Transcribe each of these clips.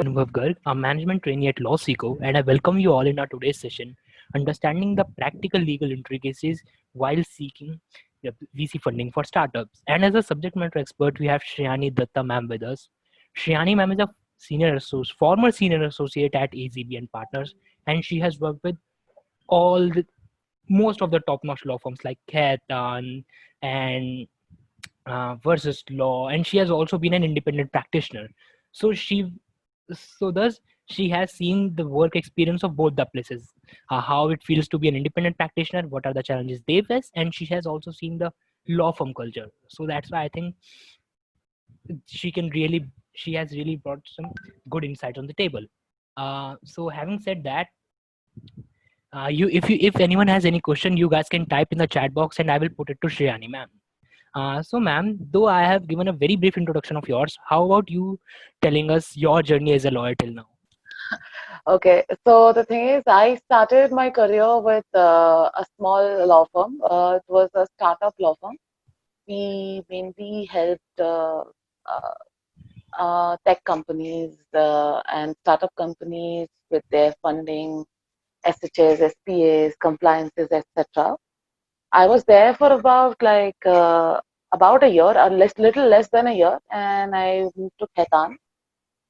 Anubhav Garg, a management trainee at LawSeco, and I welcome you all in our today's session, understanding the practical legal intricacies while seeking VC funding for startups. And as a subject matter expert, we have Shriyani Datta ma'am with us. Shriyani ma'am is a former senior associate at AZB and Partners, and she has worked with all the most of the top-notch law firms like Khaitan and versus law, and she has also been an independent practitioner. So thus she has seen the work experience of both the places, how it feels to be an independent practitioner, what are the challenges they face, and she has also seen the law firm culture. So that's why I think she has really brought some good insights on the table. So having said that, if anyone has any question, you guys can type in the chat box and I will put it to Shriyani ma'am. So, ma'am, though I have given a very brief introduction of yours, how about you telling us your journey as a lawyer till now? Okay, so the thing is, I started my career with a small law firm. It was a startup law firm. We mainly helped uh, tech companies and startup companies with their funding, SHAs, SPAs, compliances, etc. I was there for about a year, or little less than a year, and I moved to Khaitan.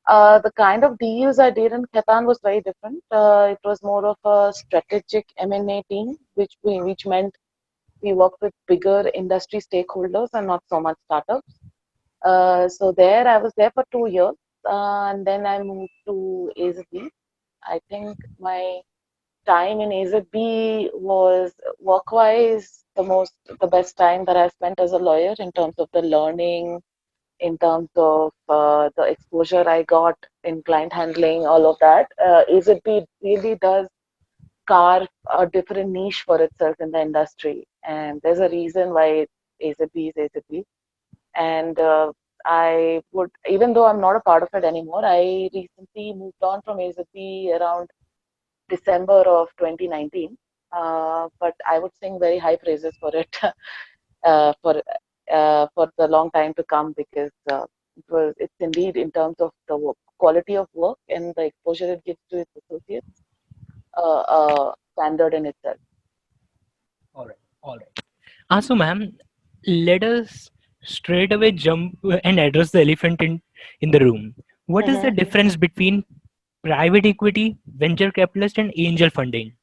The kind of deals I did in Khaitan was very different. It was more of a strategic M&A team, which meant we worked with bigger industry stakeholders and not so much startups. So there, I was there for 2 years, and then I moved to AZB. I think my time in AZB was work-wise the best time that I spent as a lawyer in terms of the learning, in terms of the exposure I got in client handling, all of that. AZB really does carve a different niche for itself in the industry, and there's a reason why AZB is AZB. And I would, even though I'm not a part of it anymore, I recently moved on from AZB around December of 2019. But I would sing very high praises for it uh, for for the long time to come, because it's indeed, in terms of the quality of work and the exposure it gives to its associates, standard in itself. All right, all right. So, ma'am, let us straight away jump and address the elephant in the room. What is the Mhm. difference between private equity, venture capitalist, and angel funding?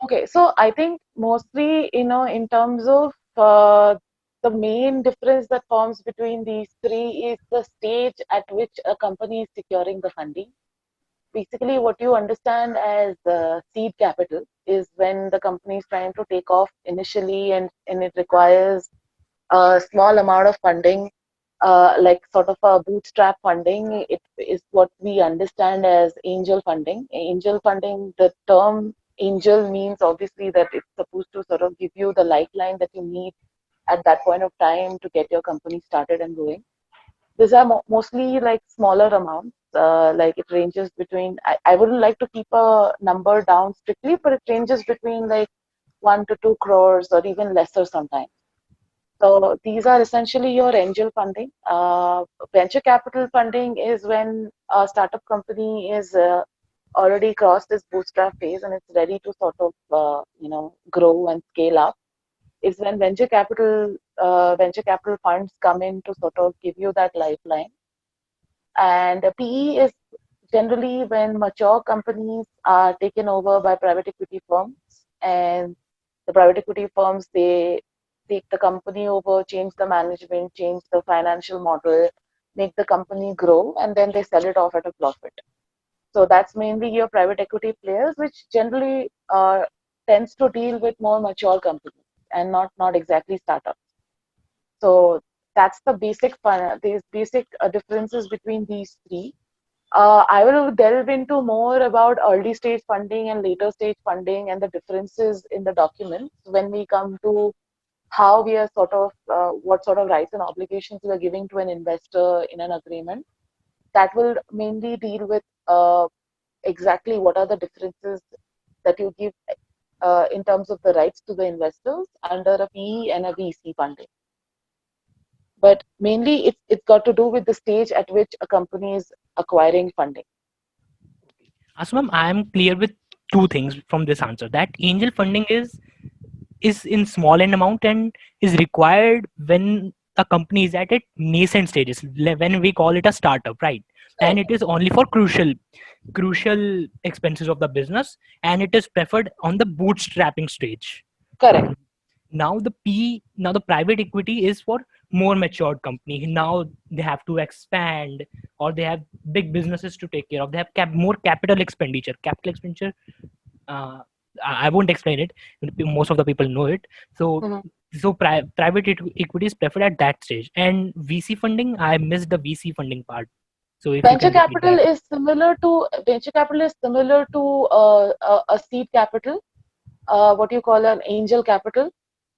Okay, so I think mostly, in terms of the main difference that forms between these three is the stage at which a company is securing the funding. Basically, what you understand as seed capital is when the company is trying to take off initially, and it requires a small amount of funding, like sort of a bootstrap funding. It is what we understand as angel funding. Angel funding, the term angel means obviously that it's supposed to sort of give you the lifeline that you need at that point of time to get your company started and going. These are mostly like smaller amounts. Like it ranges between, I wouldn't like to keep a number down strictly, but it ranges between like 1 to 2 crores or even lesser sometimes. So these are essentially your angel funding. Venture capital funding is when a startup company is already crossed this bootstrap phase and it's ready to sort of grow and scale up. Is when venture capital funds come in to sort of give you that lifeline. And PE is generally when mature companies are taken over by private equity firms, and the private equity firms, they take the company over, change the management, change the financial model, make the company grow, and then they sell it off at a profit. So that's mainly your private equity players, which generally tends to deal with more mature companies and not exactly startups. So that's these basic differences between these three. I will delve into more about early stage funding and later stage funding and the differences in the documents when we come to how we are what sort of rights and obligations we are giving to an investor in an agreement. That will mainly deal with exactly what are the differences that you give in terms of the rights to the investors under a PE and a VC funding. but mainly it's got to do with the stage at which a company is acquiring funding. Asmam, I am clear with two things from this answer. That angel funding is in small end amount and is required when a company is at its nascent stages, when we call it a startup, right? And Correct. it is only for crucial expenses of the business, and it is preferred on the bootstrapping stage. Correct. Now the private equity is for more matured company. Now they have to expand, or they have big businesses to take care of. They have more capital expenditure. uh, I won't explain it. Most of the people know it. So, Mhm. private equity is preferred at that stage. And VC funding, I missed the VC funding part. So if you Venture can repeat capital that. is similar to a seed capital, what you call an angel capital,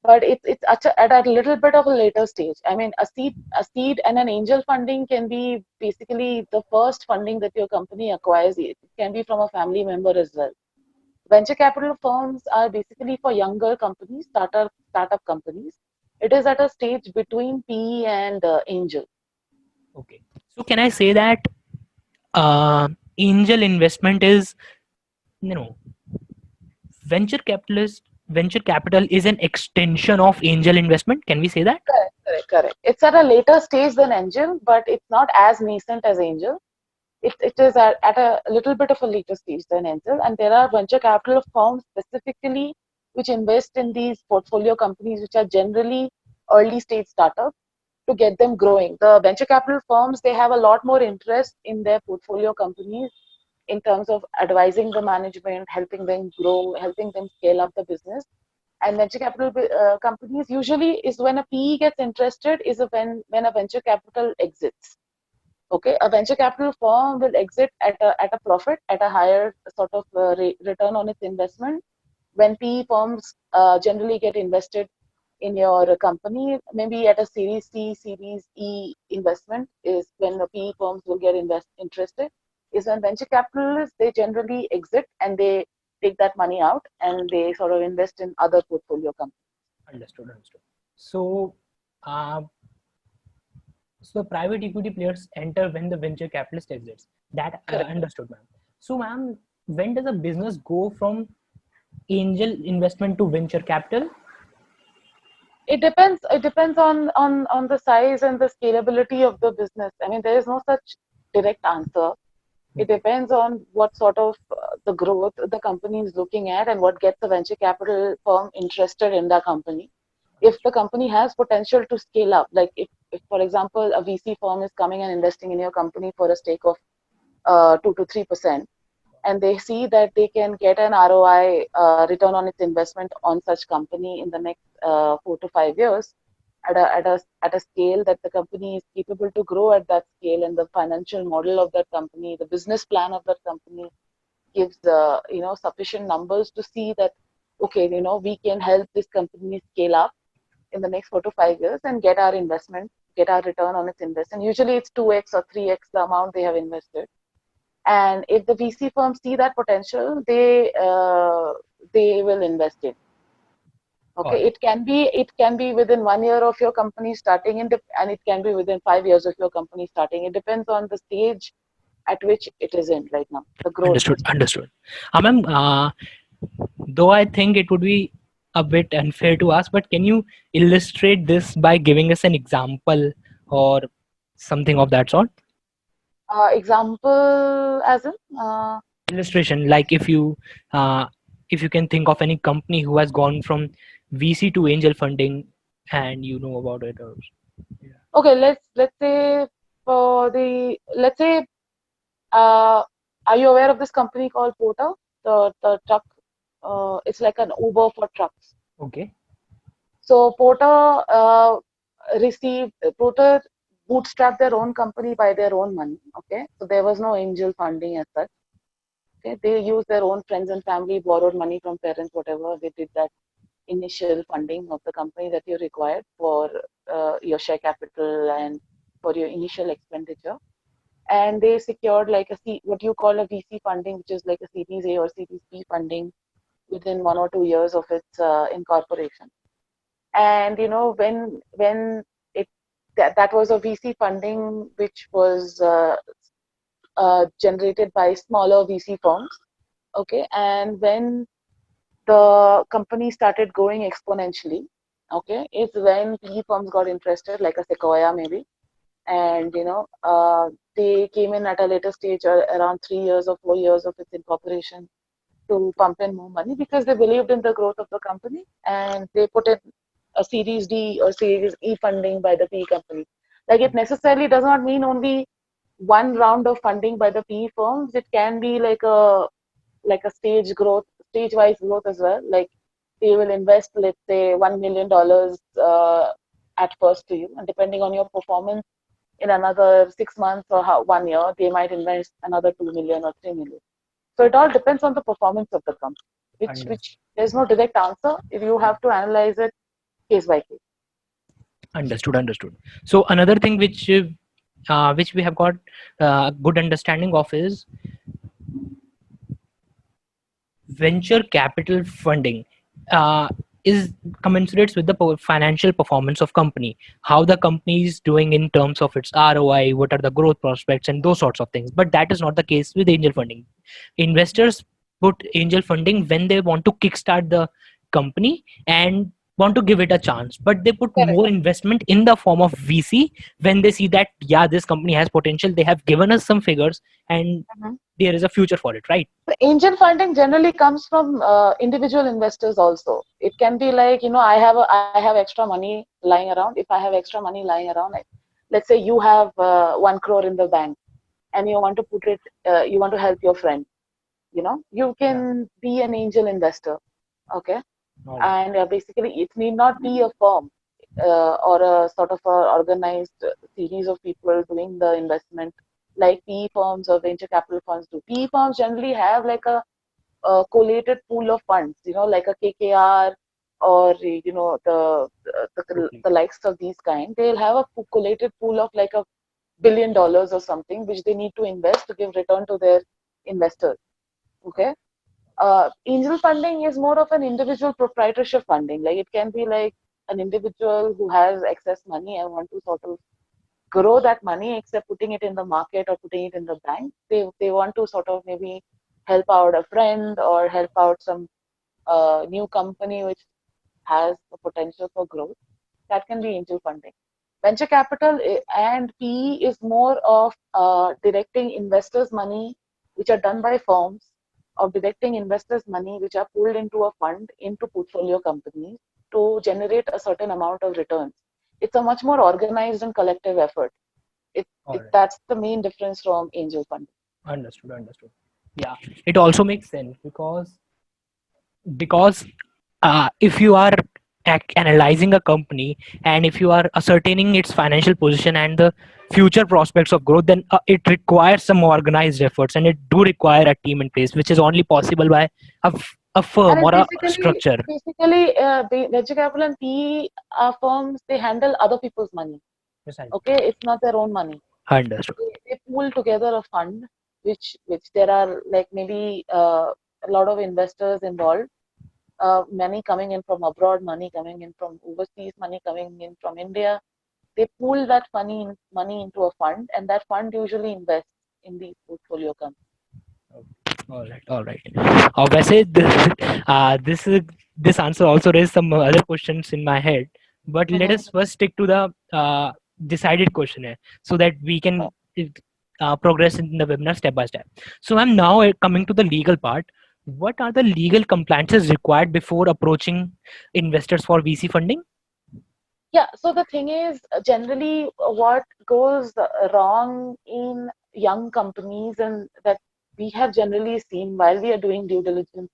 but it's at a little bit of a later stage. I mean, a seed and an angel funding can be basically the first funding that your company acquires. It can be from a family member as well. Venture capital firms are basically for younger companies, startup companies. It is at a stage between PE and angel. Okay. So can I say that angel investment is, you know, venture capital is an extension of angel investment. Can we say that? Correct, correct, correct. It's at a later stage than angel, but it's not as nascent as angel. It is at a little bit of a later stage than angel. And there are venture capital firms specifically which invest in these portfolio companies, which are generally early stage startups to get them growing. The venture capital firms, they have a lot more interest in their portfolio companies in terms of advising the management, helping them grow, helping them scale up the business. And venture capital companies usually is when a PE gets interested is when a venture capital exits. Okay, a venture capital firm will exit at a profit, at a higher sort of return on its investment when PE firms generally get invested in your company. Maybe at a Series C, Series E investment is when the PE firms will get interested. Is when venture capitalists, they generally exit and they take that money out and they sort of invest in other portfolio companies. Understood. So, uh, so private equity players enter when the venture capitalist exits. That Correct. understood, ma'am. So, ma'am, when does a business go from angel investment to venture capital? It depends. It depends on the size and the scalability of the business. I mean, there is no such direct answer. It depends on what sort of the growth the company is looking at and what gets the venture capital firm interested in the company. If the company has potential to scale up, like if for example, a VC firm is coming and investing in your company for a stake of 2 to 3%, and they see that they can get an ROI, return on its investment on such company in the next 4 to 5 years at a scale that the company is capable to grow at that scale, and the financial model of that company, the business plan of that company gives sufficient numbers to see that okay, we can help this company scale up in the next 4 to 5 years and get our investment, get our return on its investment. Usually it's 2x or 3x the amount they have invested. And if the VC firms see that potential, they will invest in. Got Okay, it. it can be within 1 year of your company starting, and it can be within 5 years of your company starting. It depends on the stage at which it is in right now, the growth stage. Understood. Ma'am, though I think it would be a bit unfair to ask, but can you illustrate this by giving us an example or something of that sort? Example as in Illustration, like if you can think of any company who has gone from VC to angel funding, and you know about it. Or, yeah. okay, let's say let's say uh, are you aware of this company called Porter, the truck, it's like an Uber for trucks. Okay. So Porter bootstrapped their own company by their own money. Okay, so there was no angel funding as such. Okay, they used their own friends and family, borrowed money from parents, whatever. They did that initial funding of the company that you required for your share capital and for your initial expenditure. And they secured like what you call a VC funding, which is like a Series A or Series B funding within 1 or 2 years of its incorporation. And when it that was a VC funding which was generated by smaller VC firms. Okay, and when the company started growing exponentially, okay, is when PE firms got interested, like a Sequoia maybe, and they came in at a later stage, around 3 years or 4 years of its incorporation, to pump in more money because they believed in the growth of the company, and they put in a Series D or Series E funding by the PE company. Like, it necessarily does not mean only one round of funding by the PE firms. It can be like a stage wise growth as well. Like, they will invest, let's say, $1 million at first to you, and depending on your performance, in another 6 months or 1 year, they might invest another 2 million or 3 million. So it all depends on the performance of the company, Understood. which there's no direct answer. If you have to analyze it case by case. Understood. So another thing which we have got good understanding of is venture capital funding uh, is commensurate with the financial performance of company, how the company is doing in terms of its ROI, what are the growth prospects, and those sorts of things. But that is not the case with angel funding. Investors put angel funding when they want to kickstart the company and want to give it a chance, but they put Correct. more investment in the form of VC when they see that, yeah, this company has potential, they have given us some figures, and Mhm. there is a future for it, right? The angel funding generally comes from individual investors also. It can be like, I have extra money lying around. If I have extra money lying around, like, let's say you have 1 crore in the bank, and you want to put it, you want to help your friend. You Yeah. can be an angel investor. Okay. All right. And basically, it need not be a firm or a sort of a organized series of people doing the investment, like PE firms or venture capital funds do. PE firms generally have like a collated pool of funds, like a KKR, or Totally. the likes of these kind. They'll have a collated pool of like $1 billion or something, which they need to invest to give return to their investors. Okay. Angel funding is more of an individual proprietorship funding. Like, it can be like an individual who has excess money and want to sort of grow that money, except putting it in the market or putting it in the bank. They want to sort of maybe help out a friend or help out some new company which has the potential for growth. That can be angel funding. Venture capital and PE is more of directing investors' money, which are done by firms, of directing investors' money, which are pulled into a fund, into portfolio companies to generate a certain amount of returns. It's a much more organized and collective effort. All right. That's the main difference from angel funding. Understood. Yeah, it also makes sense because if you are analyzing a company, and if you are ascertaining its financial position and the future prospects of growth, then it requires some organized efforts, and it do require a team in place, which is only possible by a And firm it or a basically, structure. venture capital and PE firms, they handle other people's money. Precisely. Okay, it's not their own money. Understood. They pool together a fund, which there are like maybe a lot of investors involved, money coming in from abroad, money coming in from overseas, money coming in from India. They pool that money into a fund, and that fund usually invests in these portfolio companies. All right. वैसे this answer also raised some other questions in my head, but let Mhm. us first stick to the decided questionnaire so that we can progress in the webinar step by step. So I'm now coming to the legal part. What are the legal compliances required before approaching investors for VC funding? Yeah, so the thing is, generally, what goes wrong in young companies, and that we have generally seen while we are doing due diligence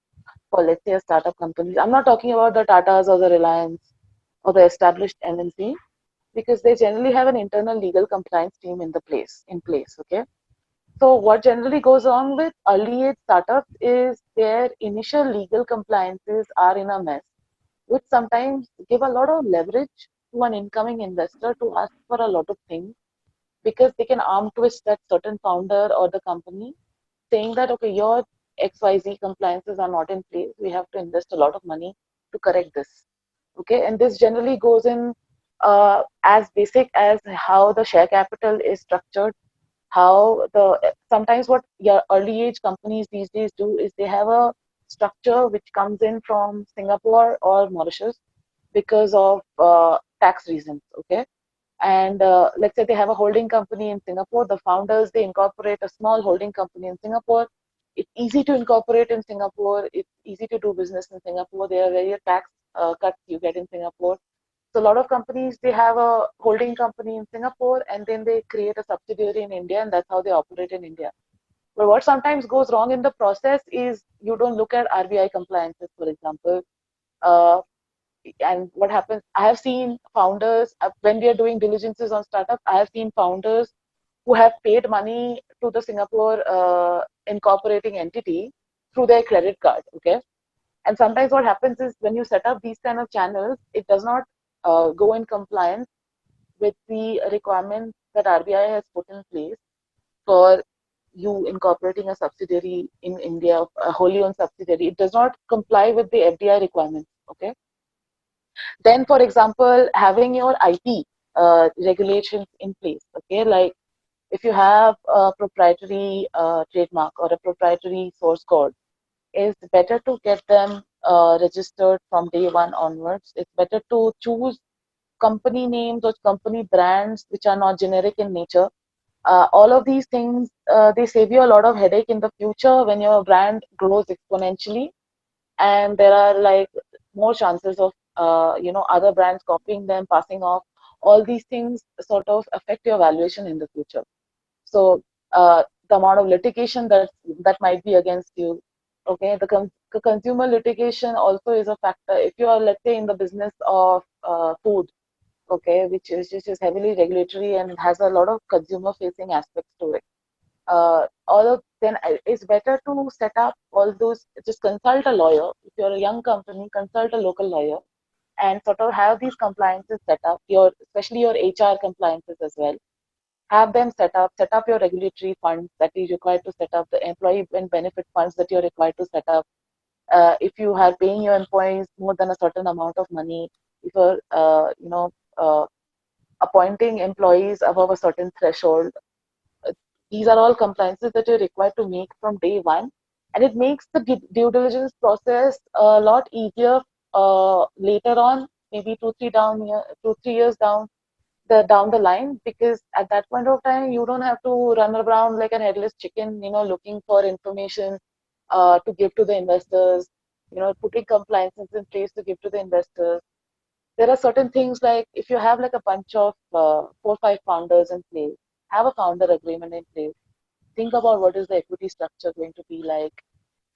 for, let's say, a startup companies. I'm not talking about the Tatas or the Reliance or the established MNC, because they generally have an internal legal compliance team in place. Okay. So what generally goes on with early age startups is their initial legal compliances are in a mess, which sometimes give a lot of leverage to an incoming investor to ask for a lot of things, because they can arm twist that certain founder or the company, saying that, okay, your XYZ compliances are not in place. We have to invest a lot of money to correct this. Okay. And this generally goes in as basic as how the share capital is structured, how the sometimes what your early age companies these days do is they have a structure which comes in from Singapore or Mauritius because of tax reasons. Okay, and let's say they have a holding company in Singapore. The founders they incorporate a small holding company in Singapore. It's easy to incorporate in Singapore. It's easy to do business in Singapore. There are various tax cuts you get in Singapore. So a lot of companies they have a holding company in Singapore and then they create a subsidiary in India and that's how they operate in India. But what sometimes goes wrong in the process is you don't look at RBI compliances, for example. Uh, and what happens, I have seen founders when we are doing diligences on startups, I have seen founders who have paid money to the Singapore incorporating entity through their credit card. Okay, and sometimes what happens is when you set up these kind of channels, it does not go in compliance with the requirements that RBI has put in place for you incorporating a subsidiary in India, a wholly owned subsidiary. It does not comply with the FDI requirements. Okay. Then, for example, having your IP regulations in place. Okay, like if you have a proprietary trademark or a proprietary source code, it's better to get them registered from day one onwards. It's better to choose company names or company brands which are not generic in nature. All of these things they save you a lot of headache in the future when your brand grows exponentially, and there are like more chances of other brands copying them, passing off. All these things sort of affect your valuation in the future. So the amount of litigation that might be against you. Okay, the consumer litigation also is a factor. If you are, let's say, in the business of food, okay, which is heavily regulatory and has a lot of consumer facing aspects to it. All of then it's better to set up all those. Just consult a lawyer. If you're a young company, consult a local lawyer and sort of have these compliances set up. Your especially your HR compliances as well. Have them set up. Set up your regulatory funds that is required to set up. The employee and benefit funds that you're required to set up. If you are paying your employees more than a certain amount of money, if you're appointing employees above a certain threshold, uh, these are all compliances that you're required to make from day one, and it makes the due diligence process a lot easier later on, maybe 2 3 years down the line, because at that point of time you don't have to run around like an headless chicken, looking for information to give to the investors, putting compliances in place to give to the investors. There are certain things like if you have like a bunch of 4 5 founders in place, have a founder agreement in place, think about what is the equity structure going to be like.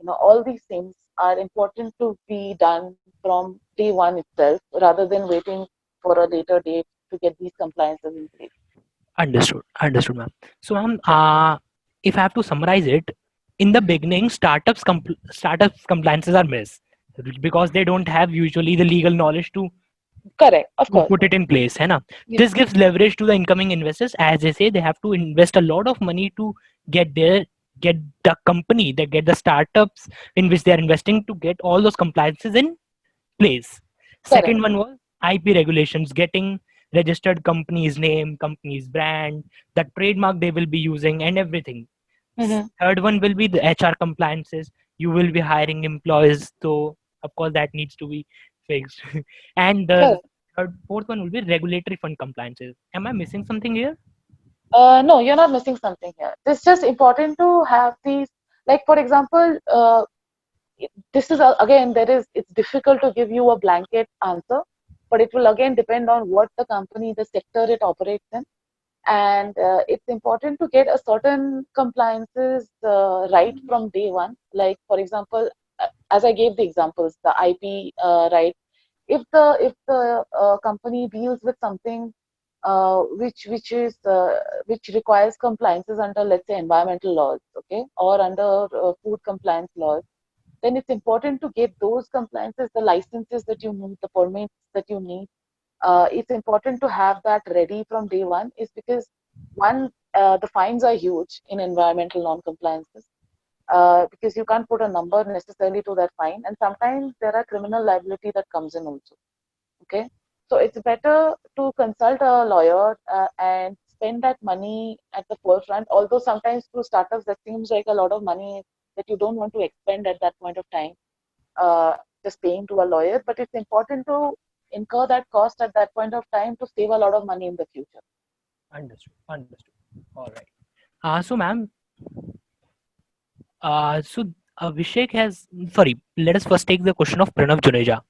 All these things are important to be done from day one itself rather than waiting for a later date to get these compliances in place. Understood. Understood, ma'am. So, ma'am, Yeah. if I have to summarize it, in the beginning, startups compliances are missed because they don't have usually the legal knowledge Correct, of to course. put it in place, है ना? Yeah. This gives leverage to the incoming investors. As they say, they have to invest a lot of money to get their get the company, they get the startups in which they are investing to get all those compliances in place. Correct. Second one was IP regulations, getting registered company's name, company's brand, the trademark they will be using, and everything. Hmm. Third one will be the HR compliances. You will be hiring employees, so of course that needs to be fixed. And the Correct. fourth one will be regulatory fund compliances. Am I missing something here? No, you're not missing something here. It's just important to have these, like for example, this is again it's difficult to give you a blanket answer, but it will again depend on what the company, the sector it operates in, and it's important to get a certain compliances right from day one. Like for example, as I gave the examples, the IP right. If the company deals with something which requires compliances under, let's say, environmental laws, okay, or under food compliance laws, then it's important to get those compliances, the licenses that you need, the permits that you need. It's important to have that ready from day one, is because one, the fines are huge in environmental non-compliances, because you can't put a number necessarily to that fine, and sometimes there are criminal liability that comes in also. Okay, So it's better to consult a lawyer and spend that money at the forefront. Although sometimes through startups that seems like a lot of money that you don't want to expend at that point of time, just paying to a lawyer. But it's important to incur that cost at that point of time to save a lot of money in the future. Understood. Understood. All right. So, ma'am, so Abhishek has, sorry, let us first take the question of Pranav Juneja.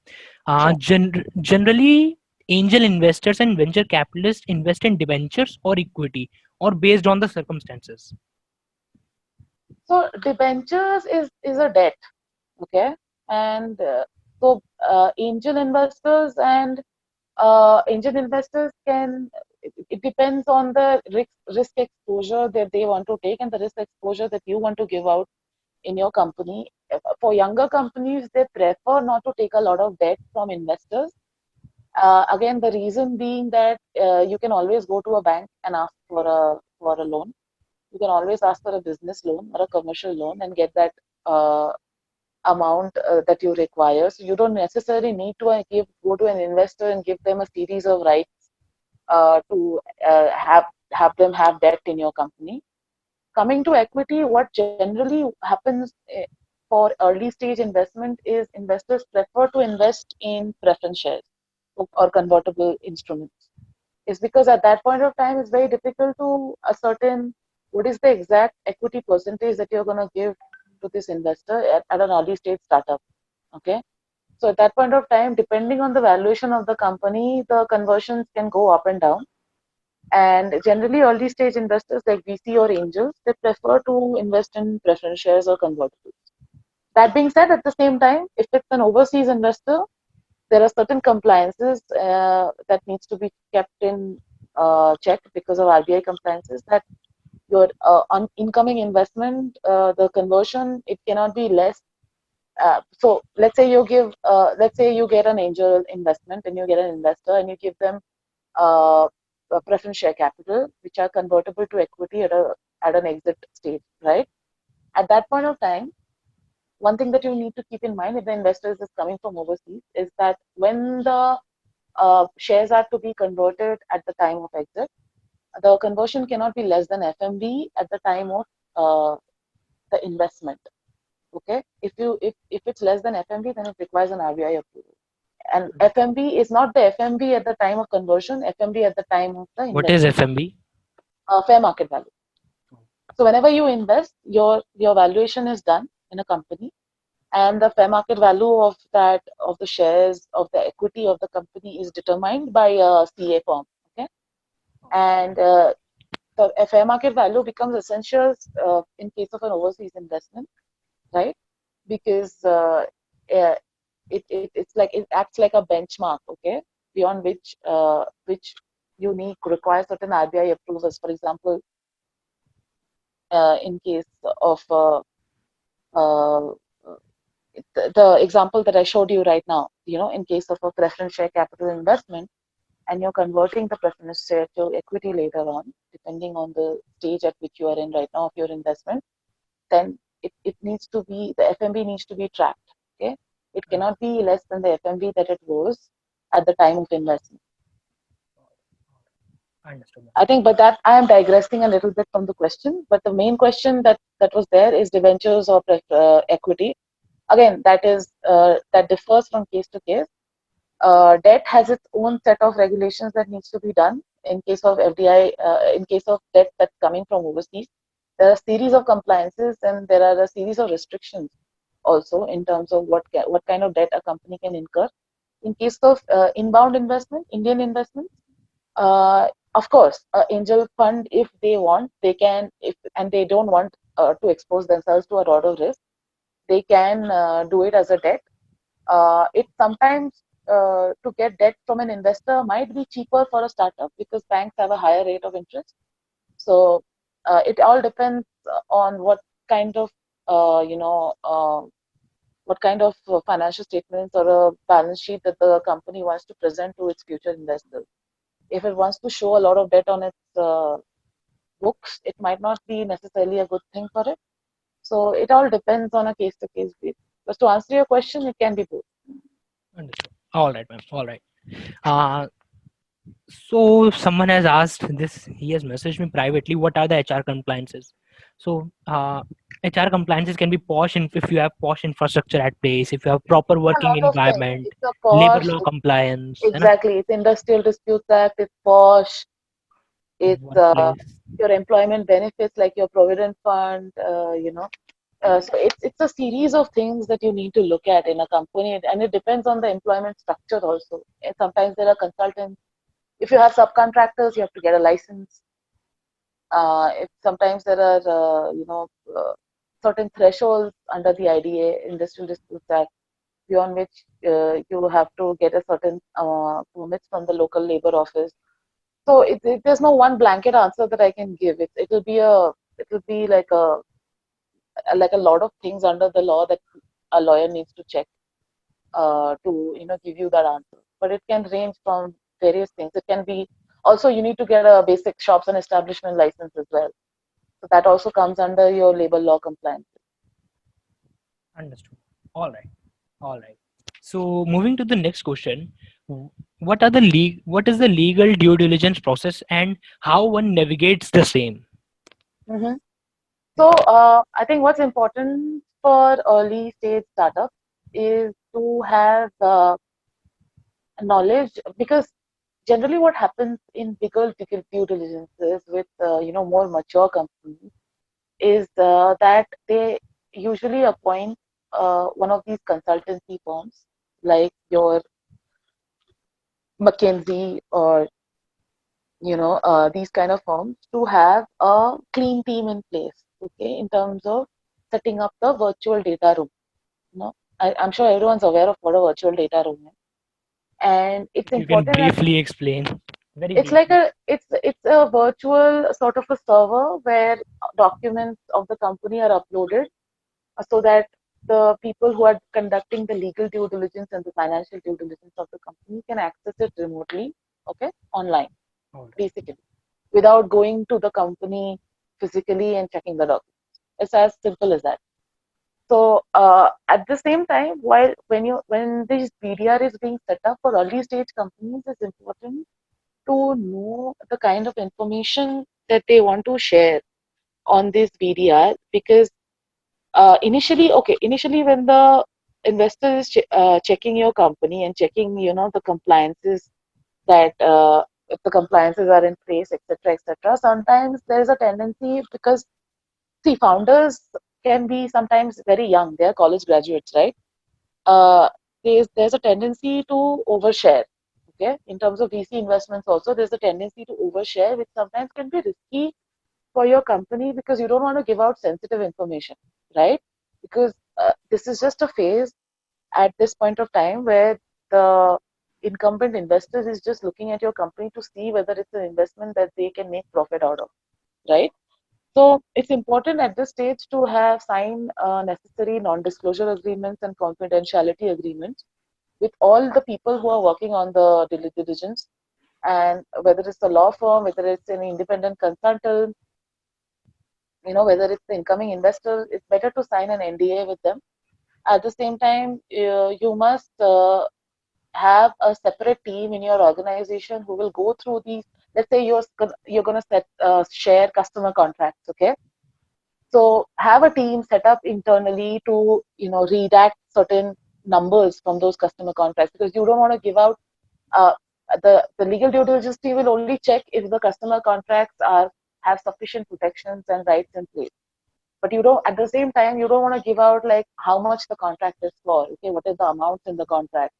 Sure. Generally, angel investors and venture capitalists invest in debentures or equity or based on the circumstances. So debentures is a debt, okay, and angel investors can, it depends on the risk exposure that they want to take and the risk exposure that you want to give out in your company. For younger companies, they prefer not to take a lot of debt from investors. Again, the reason being that you can always go to a bank and ask for a loan. You can always ask for a business loan or a commercial loan and get that uh, amount that you require. So you don't necessarily need to go to an investor and give them a series of rights to have them have debt in your company. Coming to equity, what generally happens for early stage investment is investors prefer to invest in preference shares or convertible instruments. Is because at that point of time it's very difficult to ascertain what is the exact equity percentage that you're going to give to this investor at an early stage startup. Okay. So at that point of time, depending on the valuation of the company, the conversions can go up and down. And generally, early stage investors like VC or angels, they prefer to invest in preference shares or convertibles. That being said, at the same time, if it's an overseas investor, there are certain compliances that needs to be kept in check because of RBI compliances that your incoming investment, the conversion, it cannot be less. So let's say you get an angel investment and you get an investor and you give them a preference share capital, which are convertible to equity at an exit stage, right? At that point of time, one thing that you need to keep in mind if the investor is coming from overseas is that when the shares are to be converted at the time of exit, the conversion cannot be less than FMV at the time of the investment. Okay, if it's less than FMV, then it requires an RBI approval. And FMV is not the FMV at the time of conversion, FMV at the time of the What is investment, FMB? fair market value. So whenever you invest, your valuation is done in a company, and the fair market value of that of the shares of the equity of the company is determined by a CA form. Okay, and the fair market value becomes essential in case of an overseas investment, right? Because uh, it acts like a benchmark, okay, beyond which you need require certain RBI approvals. For example, in case of uh, the example that I showed you right now, in case of a preference share capital investment, and you're converting the preference share to equity later on, depending on the stage at which you are in right now of your investment, then it needs to be, the FMV needs to be tracked. Okay, it cannot be less than the FMV that it was at the time of investment. Understood. I think, but that I am digressing a little bit from the question. But the main question that was there is debentures or equity. Again, that differs from case to case. Debt has its own set of regulations that needs to be done in case of FDI. In case of debt that's coming from overseas, there are a series of compliances and there are a series of restrictions also in terms of what kind of debt a company can incur. In case of inbound investment, Indian investments, of course, angel fund, if they want, they can, if and they don't want to expose themselves to a lot of risk, they can do it as a debt. It sometimes to get debt from an investor might be cheaper for a startup because banks have a higher rate of interest. So it all depends on kind of uh, you know uh, what kind of financial statements or a balance sheet that the company wants to present to its future investors. If it wants to show a lot of debt on its books, it might not be necessarily a good thing for it. So it all depends on a case to case basis. But to answer your question, it can be both. Understood. All right, ma'am. All right. Uh, so someone has asked this. He has messaged me privately. What are the HR compliances? So HR compliances can be posh if you have posh infrastructure at place, if you have proper A working lot of things. environment, It's a labor posh, law compliance, है ना? exactly. It's Industrial Disputes Act, it's posh, it's Workplace. your employment benefits like your provident fund, so it's a series of things that you need to look at in a company, and it depends on the employment structure also. And sometimes there are consultants. If you have subcontractors, you have to get a license. If sometimes there are, certain thresholds under the IDA, Industrial Disputes Act, beyond which you have to get a certain permits from the local labor office. So there's no one blanket answer that I can give. It'll be like a lot of things under the law that a lawyer needs to check to give you that answer. But it can range from various things. It can be also you need to get a basic shops and establishment license as well. So that also comes under your labor law compliance. Understood. All right. All right. So moving to the next question, what is the legal due diligence process and how one navigates the same? Hmm. So I think what's important for early stage startups is to have knowledge, because generally what happens in bigger due diligences with more mature companies is that they usually appoint one of these consultancy firms like your McKinsey or these kind of firms to have a clean team in place, okay, in terms of setting up the virtual data room. You know, I'm sure everyone's aware of what a virtual data room is, and it's If you can important. briefly explain, very It's like briefly. it's a virtual sort of a server where documents of the company are uploaded, so that the people who are conducting the legal due diligence and the financial due diligence of the company can access it remotely, okay, online, All right. basically, without going to the company physically and checking the documents. It's as simple as that. So at the same time, when this BDR is being set up for early stage companies, it's important to know the kind of information that they want to share on this BDR, because initially when the investor is checking your company and checking the compliances, that if the compliances are in place, etc., etc., sometimes there's a tendency, because see, founders can be sometimes very young, they're college graduates, right? uh, there's a tendency to overshare. Okay, in terms of VC investments, also there's a tendency to overshare, which sometimes can be risky for your company, because you don't want to give out sensitive information, right? Because this is just a phase at this point of time where the incumbent investors is just looking at your company to see whether it's an investment that they can make profit out of, right? So it's important at this stage to have signed necessary non-disclosure agreements and confidentiality agreements with all the people who are working on the diligence, and whether it's a law firm, whether it's an independent consultant, whether it's the incoming investor, it's better to sign an NDA with them. At the same time, you must have a separate team in your organization who will go through these. Let's say you're going to share customer contracts, okay? So have a team set up internally to redact certain numbers from those customer contracts, because you don't want to give out uh, the legal due diligence team will only check if the customer contracts are have sufficient protections and rights in place. But you don't, at the same time, you don't want to give out like how much the contract is for. Okay, what is the amounts in the contract?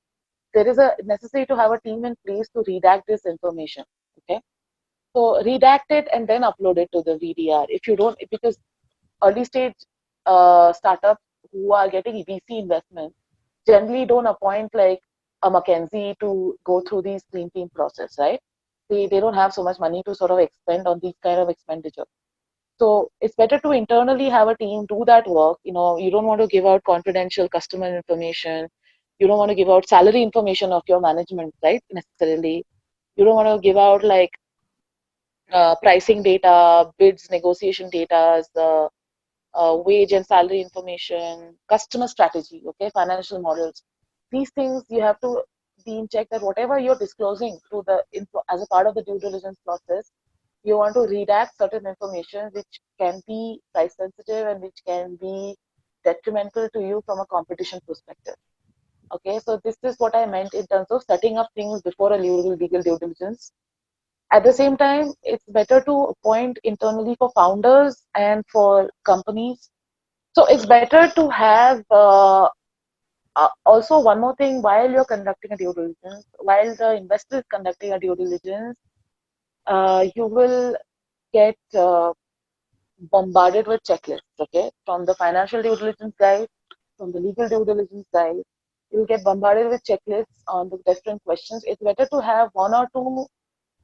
There is a necessary to have a team in place to redact this information. Okay, so redact it and then upload it to the VDR. If you don't, because early stage startups who are getting VC investment generally don't appoint like a McKinsey to go through these clean team process, right? They don't have so much money to sort of expend on these kind of expenditure. So it's better to internally have a team do that work. You don't want to give out confidential customer information. You don't want to give out salary information of your management, right? Necessarily. You don't want to give out like pricing data, bids, negotiation data, wage and salary information, customer strategy, okay, financial models. These things you have to team check that whatever you're disclosing to the as a part of the due diligence process, you want to redact certain information which can be price sensitive and which can be detrimental to you from a competition perspective. Okay, so this is what I meant in terms of setting up things before a legal due diligence. At the same time, it's better to appoint internally for founders and for companies. So it's better to have also one more thing while you're conducting a due diligence, while the investor is conducting a due diligence, you will get bombarded with checklists, okay, from the financial due diligence guys, from the legal due diligence guys. You'll get bombarded with checklists on the different questions. It's better to have one or two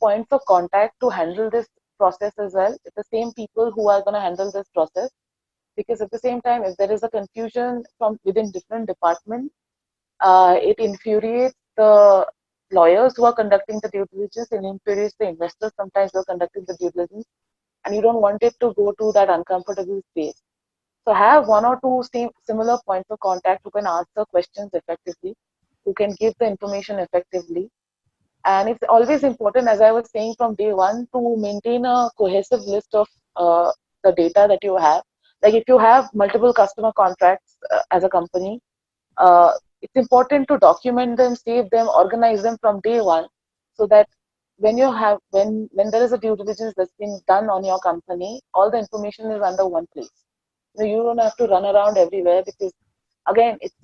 points of contact to handle this process as well. It's the same people who are going to handle this process, because at the same time, if there is a confusion from within different departments, it infuriates the lawyers who are conducting the due diligence and infuriates the investors sometimes who are conducting the due diligence, and you don't want it to go to that uncomfortable space. So have one or two similar points of contact who can answer questions effectively, who can give the information effectively. And it's always important, as I was saying from day one, to maintain a cohesive list of the data that you have. Like if you have multiple customer contracts as a company, uh, it's important to document them, save them, organize them from day one, so that when there is a due diligence that's been done on your company, all the information is under one place. You don't have to run around everywhere, because again, it's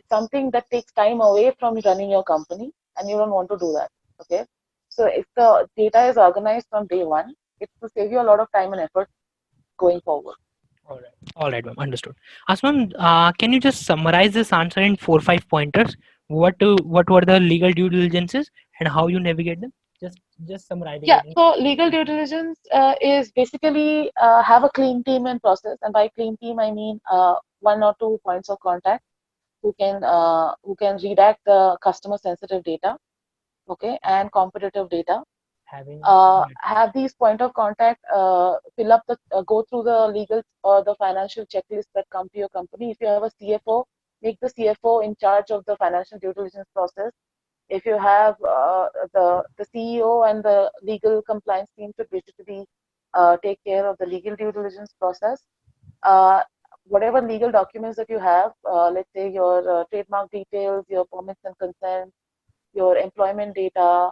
something that takes time away from running your company, and you don't want to do that. Okay, so if the data is organized from day one, it will save you a lot of time and effort going forward. All right, ma'am. Understood. Asman, can you just summarize this answer in 4 5 pointers? What were the legal due diligences and how you navigate them? Just summarizing Yeah, it. so legal due diligence is basically have a clean team and process, and by clean team I mean one or two points of contact who can redact the customer sensitive data, okay, and competitive data. Having Have these point of contact fill up the go through the legal or the financial checklist that come to your company. If you have a CFO, make the CFO in charge of the financial due diligence process. If you have the CEO and the legal compliance team to basically take care of the legal due diligence process. Uh, Whatever legal documents that you have, let's say your trademark details, your permits and consents, your employment data,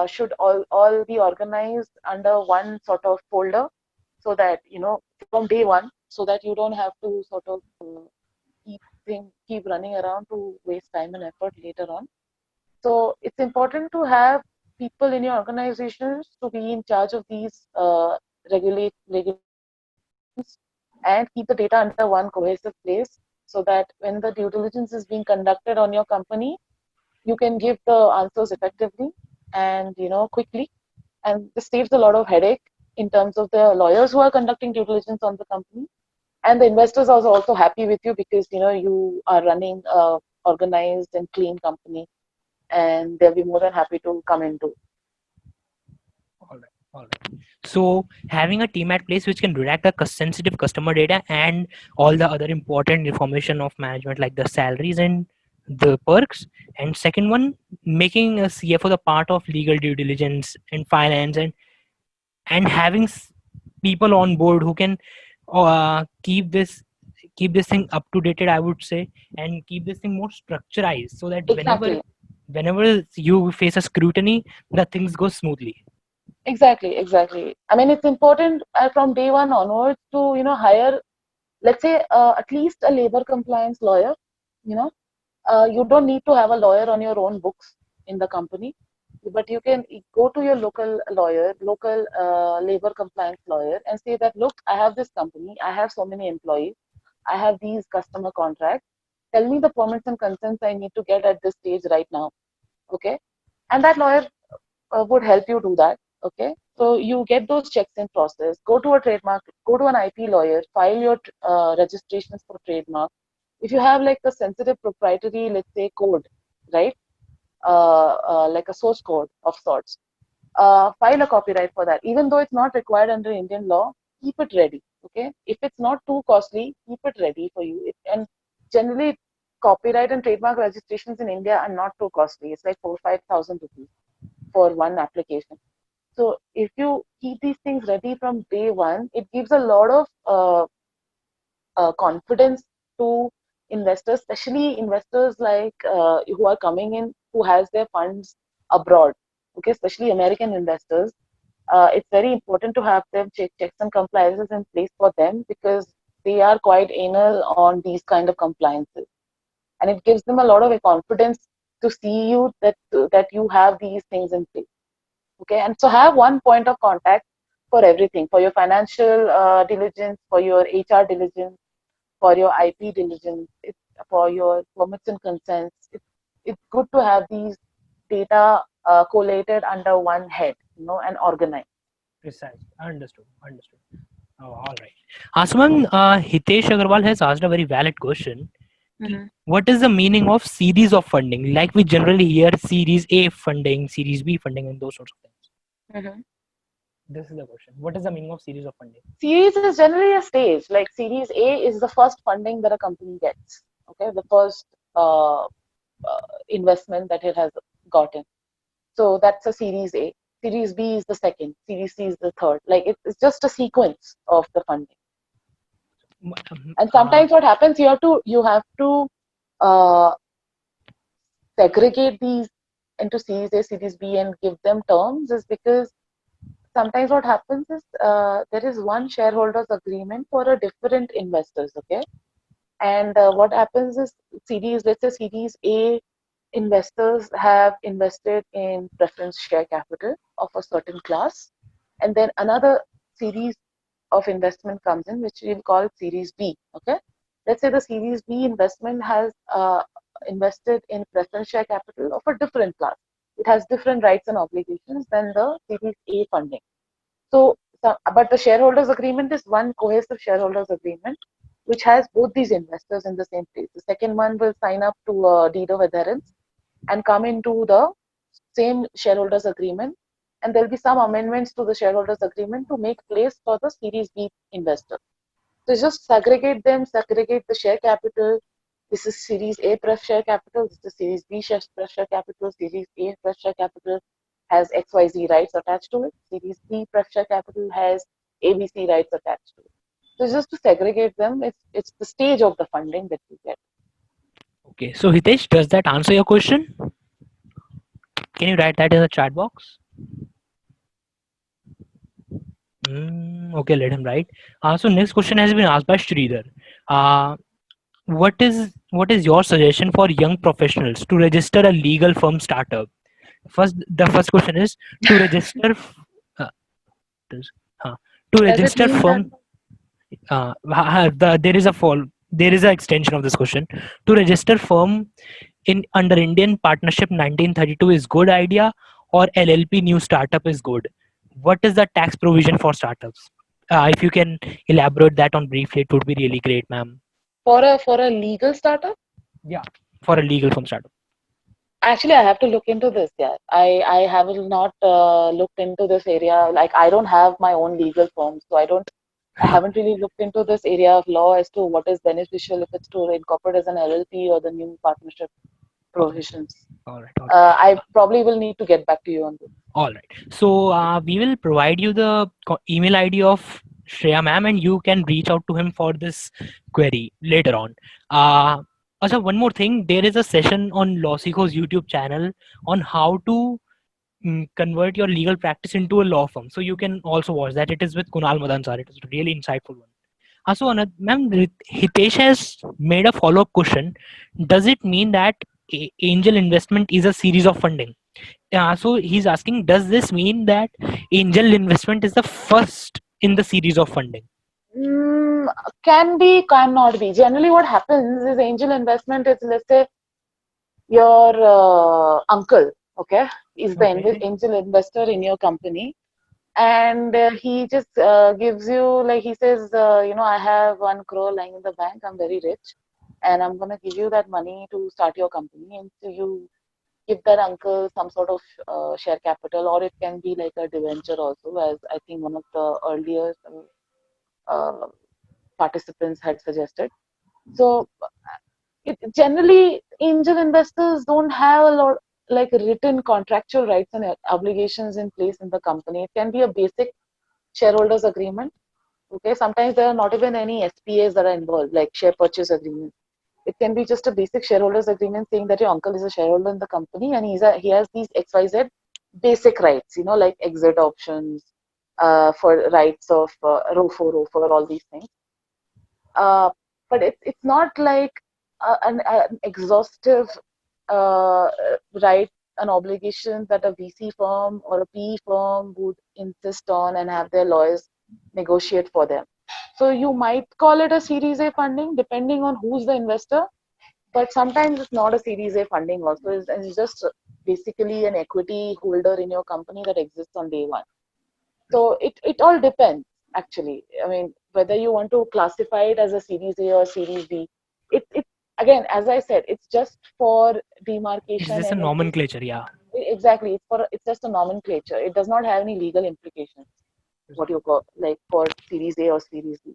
should all be organized under one sort of folder, so that from day one, so that you don't have to sort of keep running around to waste time and effort later on. So it's important to have people in your organizations to be in charge of these regulations, and keep the data under one cohesive place, so that when the due diligence is being conducted on your company, you can give the answers effectively and quickly. And this saves a lot of headache in terms of the lawyers who are conducting due diligence on the company, and the investors are also happy with you, because you are running a organized and clean company, and they'll be more than happy to come into. all right, all right. So having a team at place which can redact the sensitive customer data and all the other important information of management like the salaries and the perks. And second one, making a CFO the part of legal due diligence and finance and having people on board who can keep this thing up to date, I would say, and keep this thing more structurized so that Exactly. whenever you face a scrutiny, the things go smoothly. Exactly. I mean, it's important from day one onwards to hire, let's say, at least a labor compliance lawyer. You know, you don't need to have a lawyer on your own books in the company, but you can go to your local lawyer, local labor compliance lawyer, and say that, look, I have this company, I have so many employees, I have these customer contracts. Tell me the permits and consents I need to get at this stage right now. Okay, and that lawyer would help you do that. Okay, so you get those checks in process. Go to a trademark, go to an IP lawyer, file your registrations for trademark. If you have like a sensitive proprietary, let's say, code, right? Like a source code of sorts. File a copyright for that. Even though it's not required under Indian law, keep it ready. Okay, if it's not too costly, keep it ready for you. And generally, copyright and trademark registrations in India are not too costly. It's like 4,000-5,000 rupees for one application. So if you keep these things ready from day one, it gives a lot of confidence to investors, especially investors like who are coming in, who has their funds abroad. Okay, especially American investors. It's very important to have them checks and compliances in place for them, because they are quite anal on these kind of compliances, and it gives them a lot of confidence to see you that you have these things in place. Okay, and so have one point of contact for everything, for your financial diligence, for your HR diligence, for your IP diligence, for your permits and consents. It's good to have these data collated under one head, and organized. Precisely. Understood. Understood. Oh, all right. Asman, Hitesh Agarwal has asked a very valid question. Mm-hmm. What is the meaning of series of funding? Like we generally hear Series A funding, Series B funding, and those sorts of things. Mm-hmm. This is the question. What is the meaning of series of funding? Series is generally a stage. Like Series A is the first funding that a company gets. Okay, the first investment that it has gotten. So that's a Series A. Series B is the second. Series C is the third. Like it's just a sequence of the funding. And Uh, sometimes what happens, you have to uh, segregate these into Series A, Series B, and give them terms, is because sometimes what happens is there is one shareholders agreement for a different investors. Okay, and what happens is let's say Series A investors have invested in preference share capital of a certain class, and then another series of investment comes in, which we'll call Series B. Okay, let's say the Series B investment has invested in preference share capital of a different class. It has different rights and obligations than the Series A funding. But the shareholders agreement is one cohesive shareholders agreement which has both these investors in the same place. The second one will sign up to a deed of adherence and come into the same shareholders agreement, and there'll be some amendments to the shareholders agreement to make place for the Series B investor. So just segregate the share capital. This is Series A pref share capital. This is Series B pref share capital. Series A pref share capital has XYZ rights attached to it. Series B pref share capital has ABC rights attached to it. So just to segregate them, it's the stage of the funding that you get. okay. So Hitesh, does that answer your question? Can you write that in the chat box? Okay, let him write. So next question has been asked by Sridhar. Uh, what is your suggestion for young professionals to register a legal firm startup? The first question is to register. Uh, this- to Does it register mean that firm. There is a fall. There is an extension of this question. To register firm in under Indian Partnership 1932 is good idea, or LLP new startup is good? What is the tax provision for startups? If you can elaborate that on briefly, it would be really great, ma'am. for a legal startup? Yeah, for a legal firm startup. Actually, I have to look into this. Yeah, I have not looked into this area. Like I don't have my own legal firm, so I haven't really looked into this area of law as to what is beneficial if it's to incorporate as an LLP or the new partnership All right, provisions. all right, all right. I probably will need to get back to you on this. All right. So we will provide you the email ID of Shreya ma'am, and you can reach out to him for this query later on. Also, one more thing, there is a session on Lawsico's YouTube channel on how to convert your legal practice into a law firm. So you can also watch that. It is with Kunal Madansar. It is a really insightful one. So, ma'am, Hitesh has made a follow-up question. Does it mean that angel investment is a series of funding? So he's asking, does this mean that angel investment is the first in the series of funding? Mm, can be, cannot be. Generally, what happens is angel investment is, let's say, your uncle, okay, is the Okay. angel investor in your company, and he just gives you, like, he says, I have 1 crore lying in the bank, I'm very rich, and I'm going to give you that money to start your company. And so you give that uncle some sort of share capital, or it can be like a debenture also, as I think one of the earlier uh, participants had suggested. So Generally, angel investors don't have a lot like written contractual rights and obligations in place in the company. It can be a basic shareholders agreement. Okay, sometimes there are not even any SPAs that are involved, like share purchase agreement. It can be just a basic shareholders agreement saying that your uncle is a shareholder in the company and he has these XYZ basic rights, like exit options, for rights of ROFO, all these things. Uh, but it's not like an exhaustive uh, right, an obligation that a VC firm or a PE firm would insist on and have their lawyers negotiate for them. So you might call it a Series A funding depending on who's the investor, but sometimes it's not a Series A funding also. It's just basically an equity holder in your company that exists on day one. So it all depends actually. I mean, whether you want to classify it as a Series A or Series B, it again, as I said, it's just for It's demarcation just a and it is nomenclature, yeah. exactly it's just a nomenclature. It does not have any legal implications. What you call like for Series A or Series B.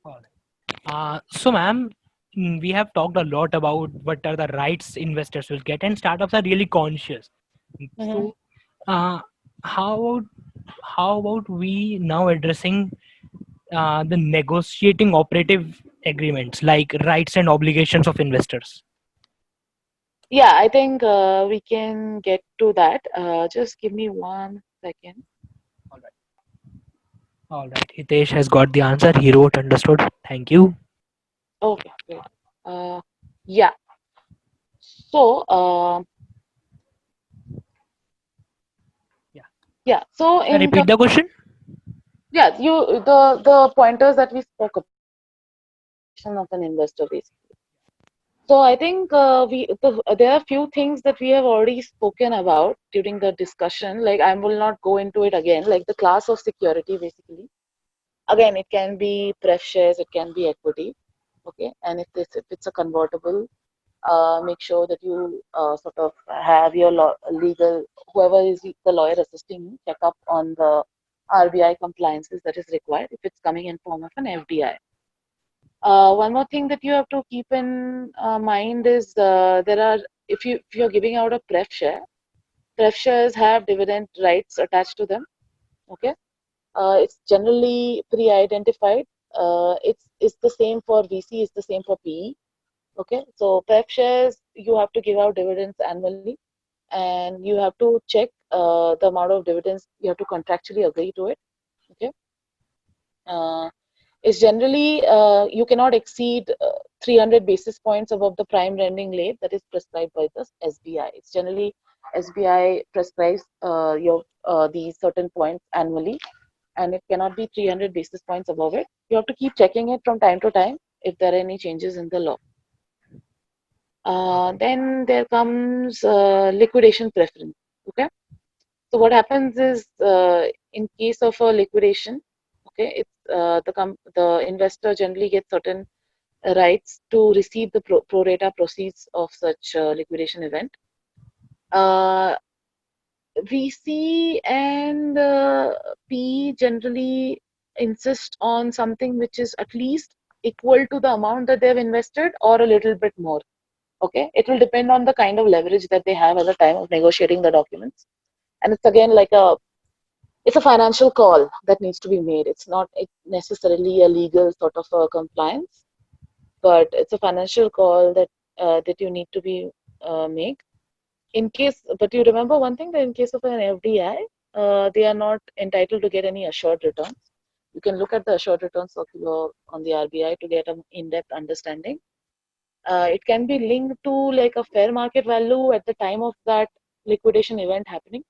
All right. So, ma'am, we have talked a lot about what are the rights investors will get, and startups are really conscious. Mm-hmm. So, uh, how about how about we now addressing the negotiating operative agreements like rights and obligations of investors? Yeah, I think we can get to that. Just give me 1 second. All right. All right. Hitesh has got the answer. He wrote, understood. Thank you. Okay, great. Yeah. So, Yeah. yeah. So in Repeat terms, the question. yeah, the pointers that we spoke about of an investor basically. So I think there are few things that we have already spoken about during the discussion. Like I will not go into it again. Like the class of security basically. Again, it can be pref shares, it can be equity. Okay, and if it's a convertible, make sure that you sort of have your legal, whoever is the lawyer assisting you, check up on the RBI compliances that is required if it's coming in form of an FDI. One more thing that you have to keep in mind is there are if you're giving out a pref shares have dividend rights attached to them. Okay, it's generally pre-identified. It's the same for VC, it's the same for PE. Okay, so pref shares you have to give out dividends annually, and you have to check the amount of dividends you have to contractually agree to it. Okay, uh, is generally you cannot exceed 300 basis points above the prime lending rate that is prescribed by the SBI. It's generally SBI prescribes your these certain points annually, and it cannot be 300 basis points above it. You have to keep checking it from time to time if there are any changes in the law. Then there comes liquidation preference. Okay, so what happens is in case of a liquidation, okay, it's the investor generally gets certain rights to receive the pro rata proceeds of such liquidation event. Uh, VC and PE generally insist on something which is at least equal to the amount that they've invested or a little bit more. Okay, it will depend on the kind of leverage that they have at the time of negotiating the documents, and it's again like it's a financial call that needs to be made. It's not necessarily a legal sort of a compliance, but it's a financial call that you need to be make in case. But you remember one thing, that in case of an FDI, they are not entitled to get any assured returns. You can look at the assured returns circular on the RBI to get an in-depth understanding. It can be linked to like a fair market value at the time of that liquidation event happening,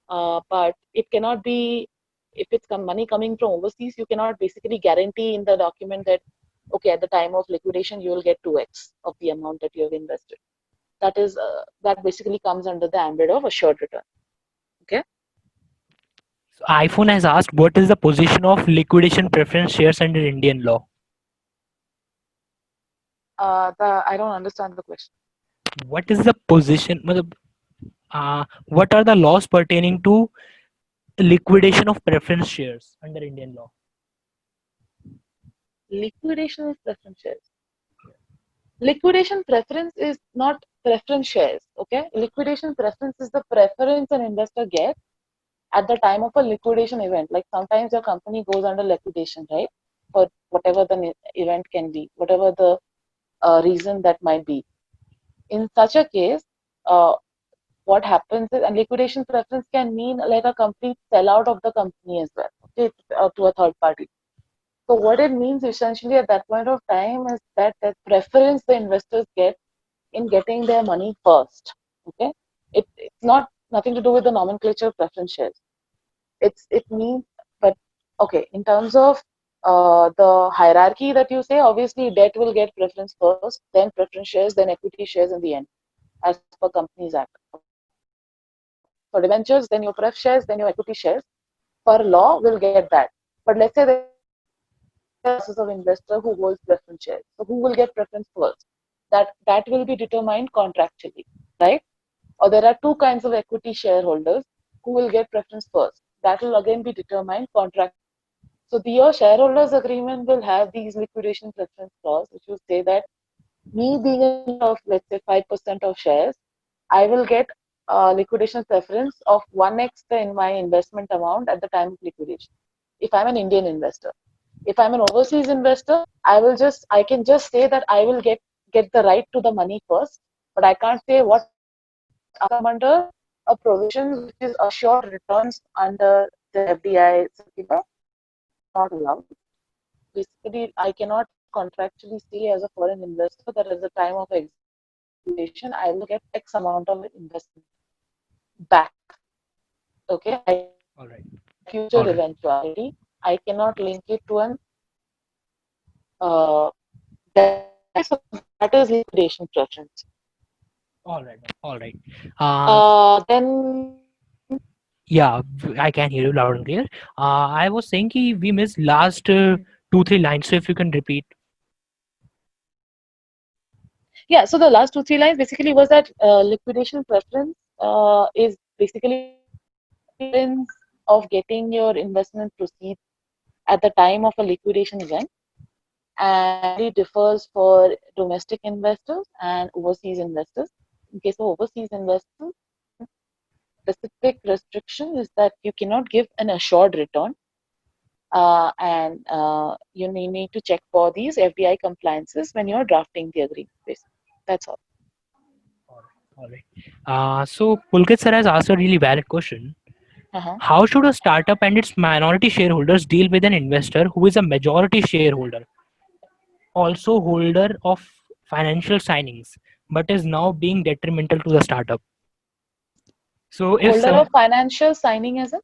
but it cannot be, if it's money coming from overseas, you cannot basically guarantee in the document that okay, at the time of liquidation you will get 2x of the amount that you have invested. That basically comes under the ambit of assured return. Okay. So iPhone has asked, what is the position of liquidation preference shares under Indian law? The I don't understand the question. What is the position? What are the laws pertaining to liquidation of preference shares under Indian law? Liquidation of preference shares. Liquidation preference is not preference shares. Okay, liquidation preference is the preference an investor gets at the time of a liquidation event. Like sometimes your company goes under liquidation, right? For whatever the event can be, whatever the reason that might be. In such a case, uh, what happens is, and liquidation preference can mean like a complete sellout of the company as well, okay, to a third party. So what it means essentially at that point of time is that the preference the investors get in getting their money first. Okay, it's not nothing to do with the nomenclature of preference shares. It means, but okay, in terms of the hierarchy that you say, obviously debt will get preference first, then preference shares, then equity shares in the end, as per Companies Act. Okay, for debentures, then your pref shares, then your equity shares. Per law, will get that. But let's say there are classes of investor who holds preference shares. So who will get preference first? That will be determined contractually, right? Or there are two kinds of equity shareholders who will get preference first. That will again be determined contractually. So the your shareholders agreement will have these liquidation preference clause, which will say that me being a shareholder of let's say 5% of shares, I will get liquidation preference of 1x in my investment amount at the time of liquidation. If I'm an Indian investor, if I'm an overseas investor, I can just say that I will get the right to the money first, but I can't say what I will come under a provision which is assured returns under the FDI circular. That's not allowed. Basically, I cannot contractually say as a foreign investor that at the time of execution, I will get X amount of investment back. Okay, I can only All link right. it to a future All right. eventuality. I cannot link it to an uh, deadline. Okay, so that is liquidation preference. All right. All right. Uh, Then yeah, I can hear you loud and clear. I was saying ki we missed last two three lines. So if you can repeat. yeah, so the last two three lines basically was that liquidation preference is basically preference of getting your investment proceeds at the time of a liquidation event, and it differs for domestic investors and overseas investors. In case of overseas investors, one specific restriction is that you cannot give an assured return, and you need to check for these FDI compliances when you're drafting the agreement. Basically, that's all. All right. All right. So Pulkit sir has asked a really valid question. Uh-huh. How should a startup and its minority shareholders deal with an investor who is a majority shareholder, also holder of financial signings, but is now being detrimental to the startup? So if Holder of some, financial signing as a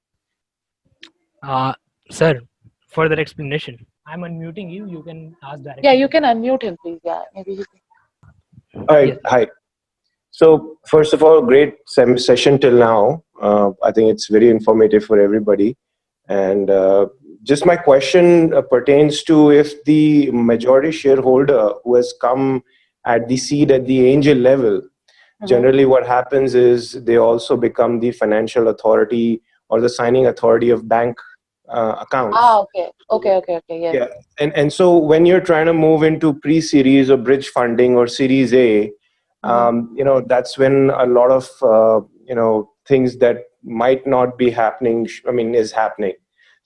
uh, sir, further explanation. I'm unmuting you. You can ask yeah, directly you to can unmute him, please. Yeah, maybe he can. All right. yes. Hi. So, first of all, great session till now. I think it's very informative for everybody. And just my question pertains to if the majority shareholder who has come at the seed at the angel level, Mm-hmm. generally what happens is they also become the financial authority or the signing authority of bank accounts. Ah, okay, okay. Yes. Yeah, and so when you're trying to move into pre-series or bridge funding or Series A, Mm-hmm. that's when a lot of things that might not be happening. I mean, is happening.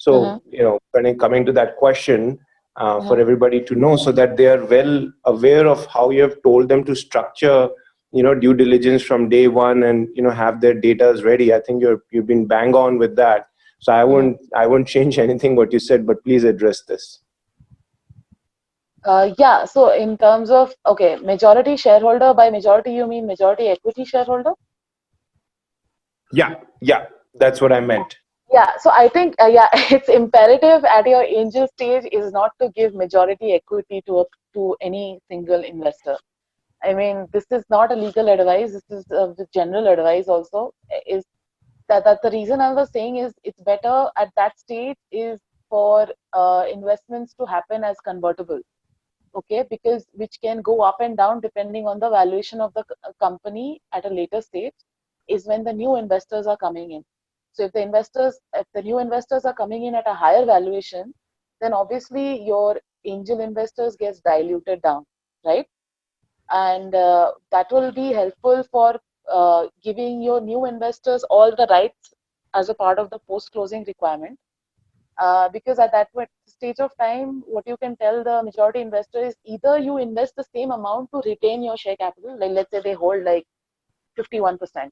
Mm-hmm. So when coming to that question, for Mm-hmm. everybody to know, so that they are well aware of how you have told them to structure, due diligence from day one, and have their data ready. I think you've been bang on with that, so Mm-hmm. I won't change anything what you said, but please address this. Yeah, so in terms of, okay, majority shareholder, by majority you mean majority equity shareholder? Yeah, yeah, that's what I meant. Yeah, so I think, yeah, it's imperative at your angel stage is not to give majority equity to any single investor. I mean, this is not a legal advice. This is the general advice also. Is that the reason I was saying is it's better at that stage is for investments to happen as convertible. Okay, because which can go up and down depending on the valuation of the company at a later stage, is when the new investors are coming in. So if the new investors are coming in at a higher valuation, then obviously your angel investors gets diluted down, right? and that will be helpful for giving your new investors all the rights as a part of the post-closing requirement. Because at that stage of time, what you can tell the majority investor is either you invest the same amount to retain your share capital, like let's say they hold like 51%.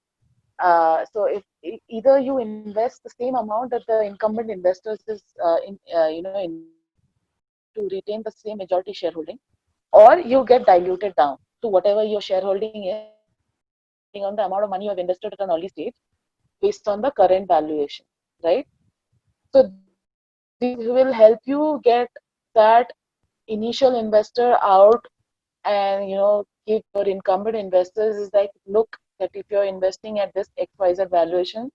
So if either you invest the same amount that the incumbent investors is to retain the same majority shareholding, or you get diluted down to whatever your shareholding is, depending on the amount of money you have invested at an early stage, based on the current valuation, right? So this will help you get that initial investor out, and give your incumbent investors is like, look, that if you're investing at this XYZ valuation,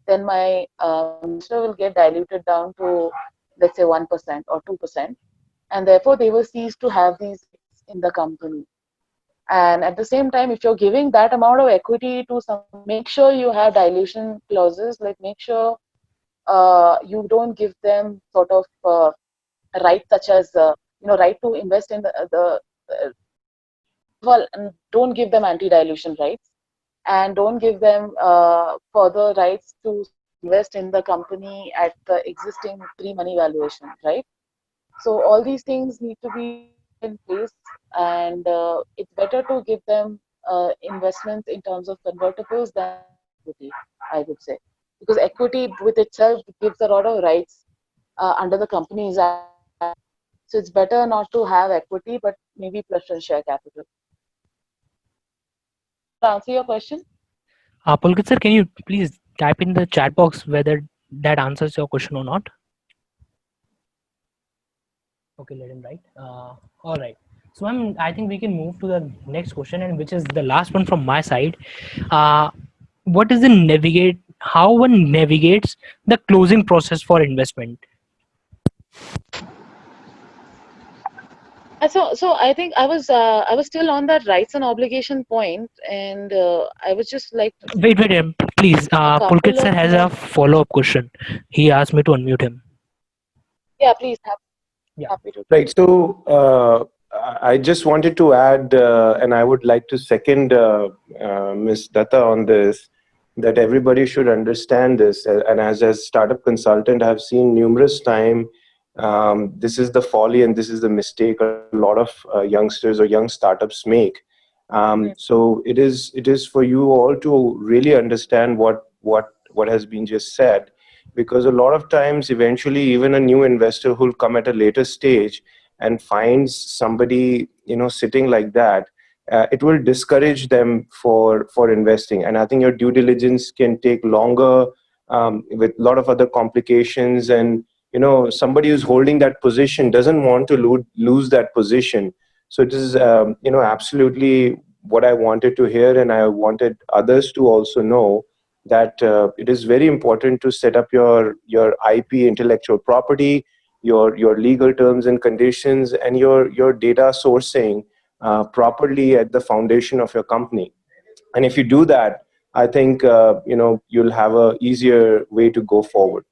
then my investor will get diluted down to, let's say, 1% or 2%, and therefore they will cease to have these in the company. And at the same time, if you're giving that amount of equity to some, make sure you have dilution clauses, like make sure you don't give them sort of rights such as right to invest in the well, don't give them anti-dilution rights, and don't give them further rights to invest in the company at the existing pre-money valuation, right? So all these things need to be in place, and it's better to give them investments in terms of convertibles than equity, I would say, because equity with itself gives a lot of rights under the Companies Act. So it's better not to have equity, but maybe preference share capital. To answer your question? Pulkit sir, can you please type in the chat box whether that answers your question or not? Okay, let him write. All right. So I think we can move to the next question, and which is the last one from my side. What is the navigate? How one navigates the closing process for investment? So I think I was still on that rights and obligation point, and I was just like Wait, please. a Pulkit couple sir of has more. a follow-up question. He asked me to unmute him. Yeah, please. Yeah. Happy to. Right. So I just wanted to add, and I would like to second Ms. Datta on this, that everybody should understand this. And as a startup consultant, I've seen numerous times this is the folly and this is the mistake a lot of youngsters or young startups make. So it is for you all to really understand what has been just said, because a lot of times eventually even a new investor who'll come at a later stage and finds somebody sitting like that, it will discourage them for investing. And I think your due diligence can take longer, with a lot of other complications. And somebody who's holding that position doesn't want to lose that position. So it is absolutely what I wanted to hear, and I wanted others to also know that it is very important to set up your IP, intellectual property, your legal terms and conditions, and your data sourcing properly at the foundation of your company. And if you do that, I think you'll have a easier way to go forward.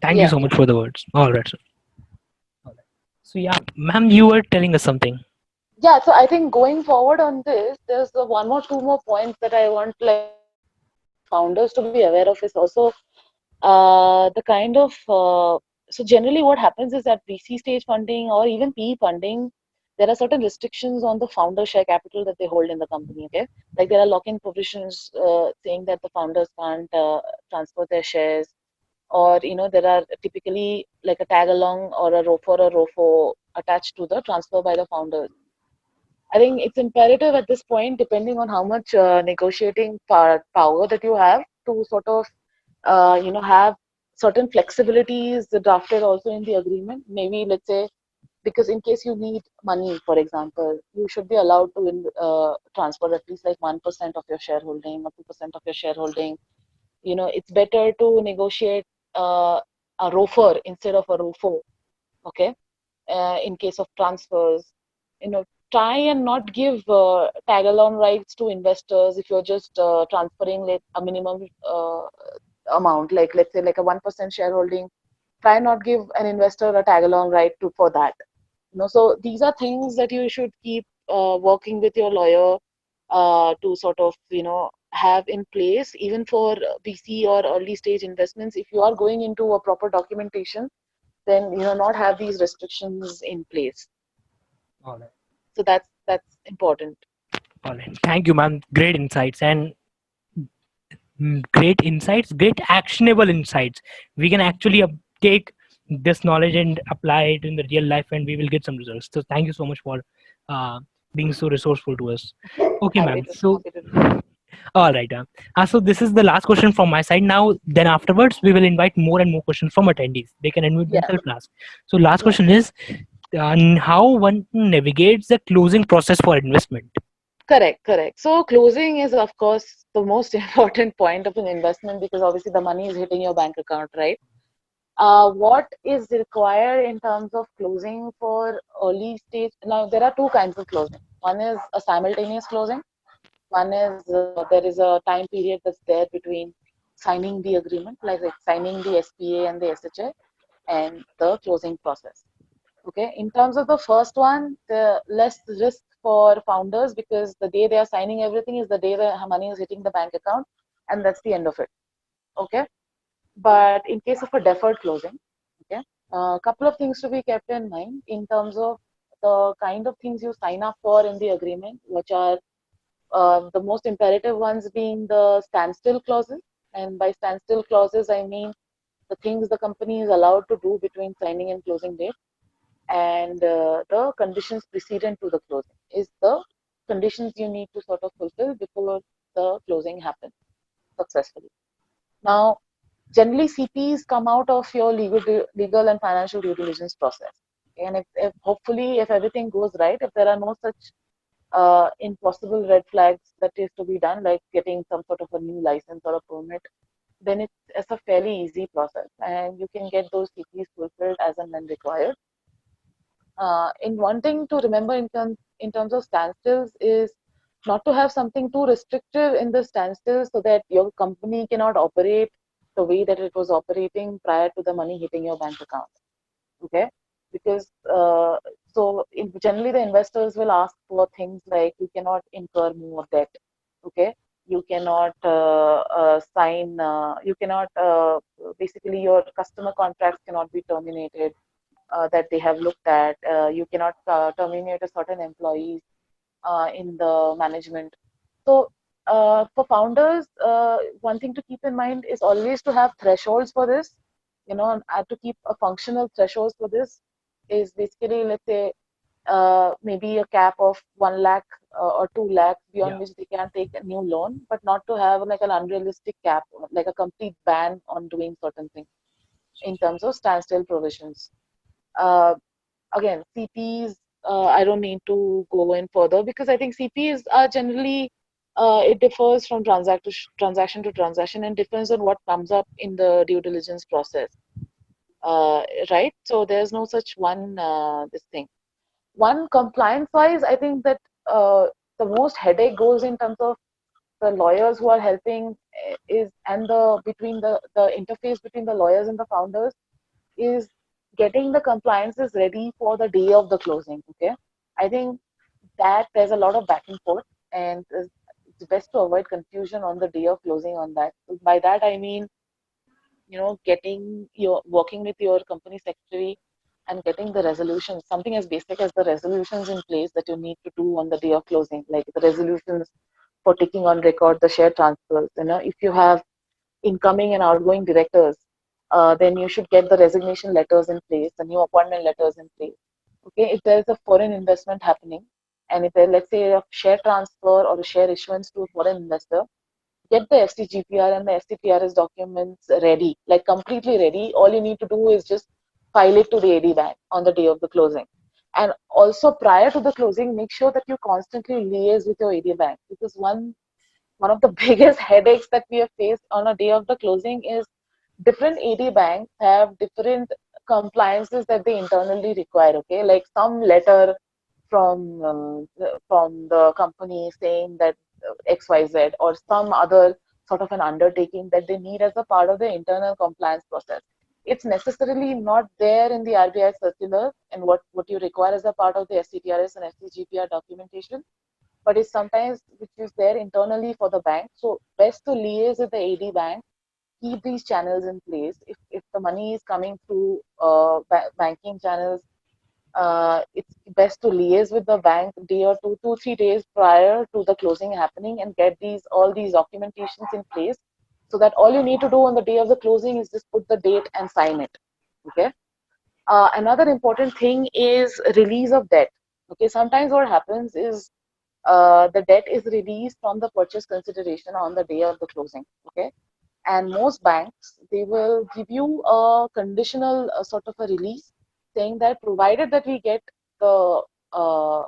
Thank you Yeah. so much for the words. All right, sir. All right. So yeah, ma'am, you were telling us something. Yeah. So I think going forward on this, there's one more, two more points that I want like founders to be aware of is also the kind of so generally what happens is that VC stage funding or even PE funding, there are certain restrictions on the founder share capital that they hold in the company. Okay, like there are lock-in provisions saying that the founders can't transfer their shares, or there are typically like a tag along or a ROFO or a ROFO attached to the transfer by the founders. I think it's imperative at this point, depending on how much negotiating power that you have, to sort of have certain flexibilities drafted also in the agreement. Maybe let's say, because in case you need money, for example, you should be allowed to transfer at least like 1% of your shareholding or 2% of your shareholding. It's better to negotiate a ROFR instead of a ROFO. Okay, in case of transfers, try and not give tag along rights to investors if you're just transferring like a minimum amount, like let's say like a 1% shareholding. Try not give an investor a tag along right to for that. So these are things that you should keep working with your lawyer to sort of have in place, even for VC or early stage investments, if you are going into a proper documentation, then not have these restrictions in place. All right. So that's important. All right. Thank you, ma'am. Great insights and great insights, great actionable insights. We can actually take this knowledge and apply it in the real life, and we will get some results. So thank you so much for uh, being so resourceful to us. Okay, Happy ma'am. to So, happy to do that. all right. So this is the last question from my side. Now, then afterwards, we will invite more and more questions from attendees. They can unmute Yeah, themselves and ask. So, last yeah. question is how one navigates the closing process for investment. Correct. So closing is, of course, the most important point of an investment because obviously the money is hitting your bank account, right? What is required in terms of closing for early stage? Now, there are two kinds of closing. One is a simultaneous closing. One is there is a time period that's there between signing the agreement, like signing the SPA and the SHA, and the closing process. Okay, in terms of the first one, the less risk for founders because the day they are signing everything is the day the money is hitting the bank account, and that's the end of it. Okay, but in case of a deferred closing, okay, a couple of things to be kept in mind in terms of the kind of things you sign up for in the agreement, which are the most imperative ones being the standstill clauses. And by standstill clauses, I mean the things the company is allowed to do between signing and closing date, and the conditions precedent to the closing is the conditions you need to sort of fulfill before the closing happens successfully. Now, generally CPs come out of your legal and financial due diligence process. And if hopefully if everything goes right, if there are no such impossible red flags that is to be done, like getting some sort of a new license or a permit, then it's a fairly easy process, and you can get those CPs fulfilled as and when required. In one thing to remember in terms of standstills is not to have something too restrictive in the standstill so that your company cannot operate the way that it was operating prior to the money hitting your bank account. Okay, because generally the investors will ask for things like you cannot incur more debt. Okay, you cannot sign. You cannot basically your customer contracts cannot be terminated that they have looked at. You cannot terminate a certain employees in the management. So for founders, one thing to keep in mind is always to have thresholds for this. And to keep a functional thresholds for this is basically, let's say, maybe a cap of 1 lakh or 2 lakh beyond Yeah. which they can take a new loan, but not to have like an unrealistic cap, like a complete ban on doing certain things in terms of standstill provisions. Uh, Again, CPs, I don't need to go in further because I think CPs are generally, it differs from transaction to transaction and depends on what comes up in the due diligence process. Right? So there's no such one, this thing. One compliance wise, I think that the most headache goes in terms of the lawyers who are helping is and the interface between the lawyers and the founders is getting the compliances ready for the day of the closing. Okay, I think that there's a lot of back and forth, and it's best to avoid confusion on the day of closing on that. So by that I mean, getting your working with your company secretary and getting the resolutions, something as basic as the resolutions in place that you need to do on the day of closing, like the resolutions for taking on record the share transfers. If you have incoming and outgoing directors, then you should get the resignation letters in place, the new appointment letters in place. Okay, if there is a foreign investment happening, and if there, let's say, a share transfer or a share issuance to a foreign investor, get the STGPR and the STPRS documents ready, like completely ready. All you need to do is just file it to the AD bank on the day of the closing. And also prior to the closing, make sure that you constantly liaise with your AD bank, because one of the biggest headaches that we have faced on a day of the closing is different AD banks have different compliances that they internally require. Okay, like some letter from the company saying that XYZ, or some other sort of an undertaking that they need as a part of the internal compliance process. it's necessarily not there in the RBI circular and what you require as a part of the SCTRS and SCGPR documentation, but it's sometimes which is there internally for the bank. So best to liaise with the AD bank, keep these channels in place. If the money is coming through banking channels, it's best to liaise with the bank day or 2, 3 days prior to the closing happening and get all these documentations in place, so that all you need to do on the day of the closing is just put the date and sign it. Okay. Another important thing is release of debt. Okay, sometimes what happens is the debt is released from the purchase consideration on the day of the closing. Okay, and most banks, they will give you a conditional sort of a release saying that provided that we get the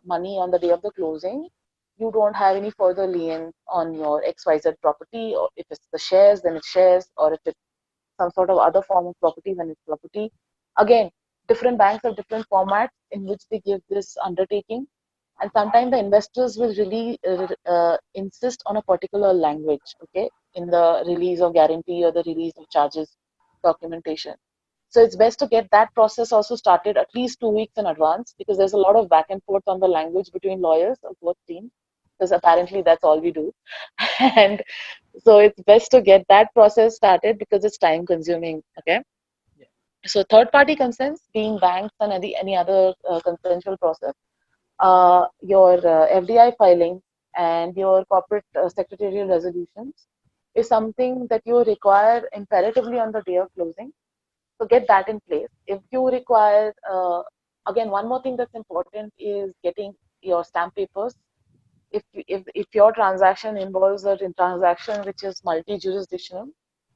money on the day of the closing, you don't have any further lien on your XYZ property, or if it's the shares, then it's shares, or if it's some sort of other form of property, then it's property. Again, different banks have different formats in which they give this undertaking, and sometimes the investors will really insist on a particular language, okay, in the release of guarantee or the release of charges documentation. So it's best to get that process also started at least 2 weeks in advance, because there's a lot of back and forth on the language between lawyers of both teams, because apparently that's all we do. And so it's best to get that process started because it's time consuming. Okay. Yeah. So third party consents, being banks and any other consensual process, your FDI filing and your corporate secretarial resolutions is something that you require imperatively on the day of closing. So get that in place. If you require, again, one more thing that's important is getting your stamp papers. If your transaction involves a transaction which is multi-jurisdictional,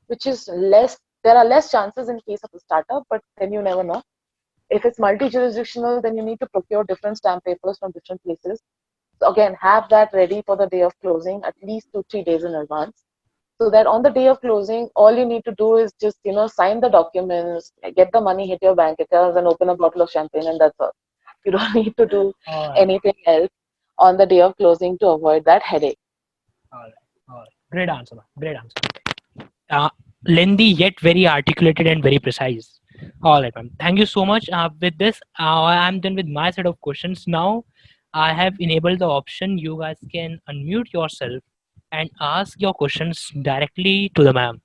which is less, there are less chances in case of a startup, but then you never know. If it's multi-jurisdictional, then you need to procure different stamp papers from different places. So again, have that ready for the day of closing at least 2, 3 days in advance, so that on the day of closing, all you need to do is just sign the documents, get the money, hit your bank account, and open a bottle of champagne, and that's all. You don't need to do All right. anything else on the day of closing to avoid that headache. All right. All right. Great answer, ma'am. Great answer. Lengthy yet very articulated and very precise. All right, ma'am. Thank you so much. With this, I'm done with my set of questions. Now, I have enabled the option you guys can unmute yourself and ask your questions directly to the ma'am.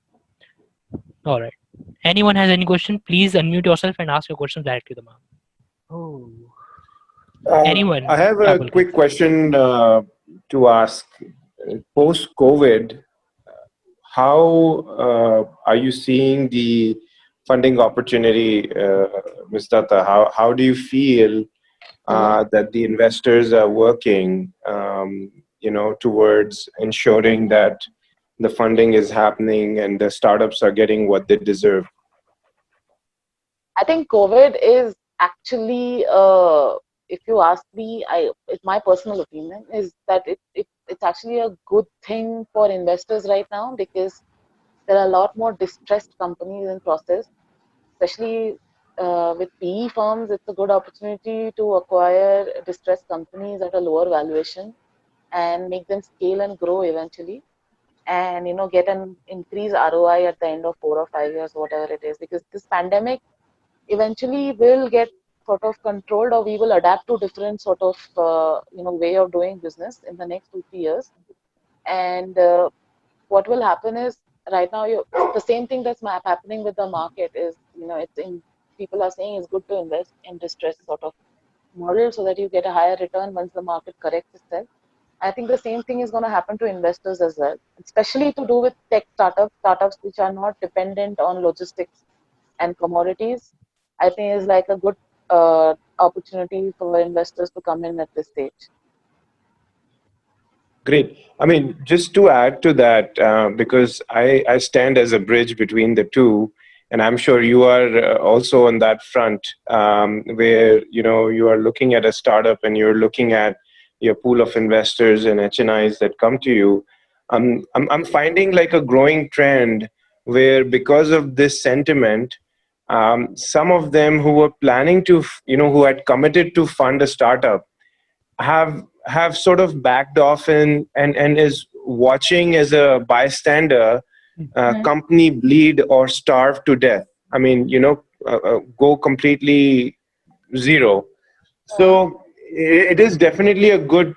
All right. Anyone has any question, please unmute yourself and ask your questions directly to the ma'am. Oh, anyone? I have Yeah, a Pulkit. quick question to ask. Post COVID, how are you seeing the funding opportunity, Ms. Datta? How do you feel that the investors are working, towards ensuring that the funding is happening and the startups are getting what they deserve? I think COVID is actually, if you ask me, it's my personal opinion, is that it's actually a good thing for investors right now, because there are a lot more distressed companies in process, especially with PE firms. It's a good opportunity to acquire distressed companies at a lower valuation and make them scale and grow eventually, and get an increased ROI at the end of 4 or 5 years, whatever it is, because this pandemic eventually will get sort of controlled, or we will adapt to different sort of way of doing business in the next 2, 3 years. And what will happen is, right now, the same thing that's happening with the market is, it's in, people are saying it's good to invest in distressed sort of model, so that you get a higher return once the market corrects itself. I think the same thing is going to happen to investors as well, especially to do with tech startups which are not dependent on logistics and commodities. I think is like a good opportunity for investors to come in at this stage. Great. I mean, just to add to that, because I stand as a bridge between the two, and I'm sure you are also on that front, where you are looking at a startup and you're looking at your pool of investors and HNIs that come to you. I'm finding like a growing trend where, because of this sentiment, some of them who were planning to, who had committed to fund a startup, have sort of backed off and is watching as a bystander company bleed or starve to death. I mean, go completely zero. So it is definitely a good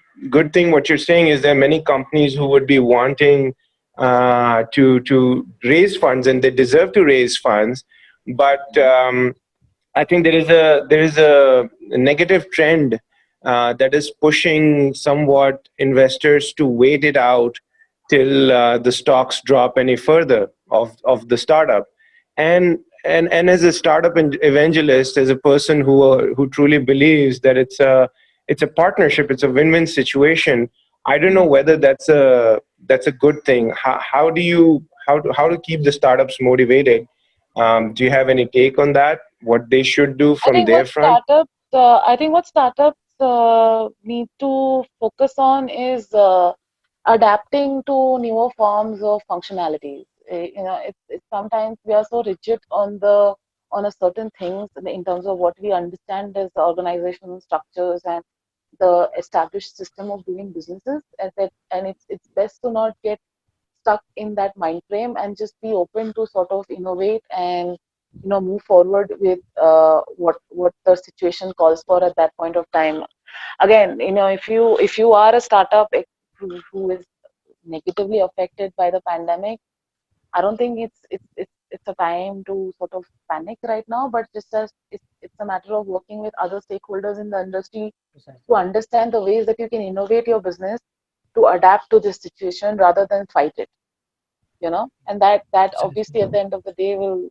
thing. What you're saying is there are many companies who would be wanting to raise funds, and they deserve to raise funds. But I think there is a negative trend that is pushing somewhat investors to wait it out till the stocks drop any further of the startup. And as a startup evangelist, as a person who truly believes that it's a partnership, it's a win-win situation. I don't know whether that's a good thing. How do you how to keep the startups motivated? Do you have any take on that? What they should do I from think their what front? startups, need to focus on is adapting to newer forms of functionalities. It's sometimes we are so rigid on a certain things in terms of what we understand as organizational structures and the established system of doing businesses, and it's best to not get stuck in that mind frame and just be open to sort of innovate and move forward with what the situation calls for at that point of time. Again, if you are a startup who is negatively affected by the pandemic, I don't think it's a time to sort of panic right now, but just as it's a matter of working with other stakeholders in the industry to understand the ways that you can innovate your business to adapt to this situation rather than fight it. And that obviously at the end of the day will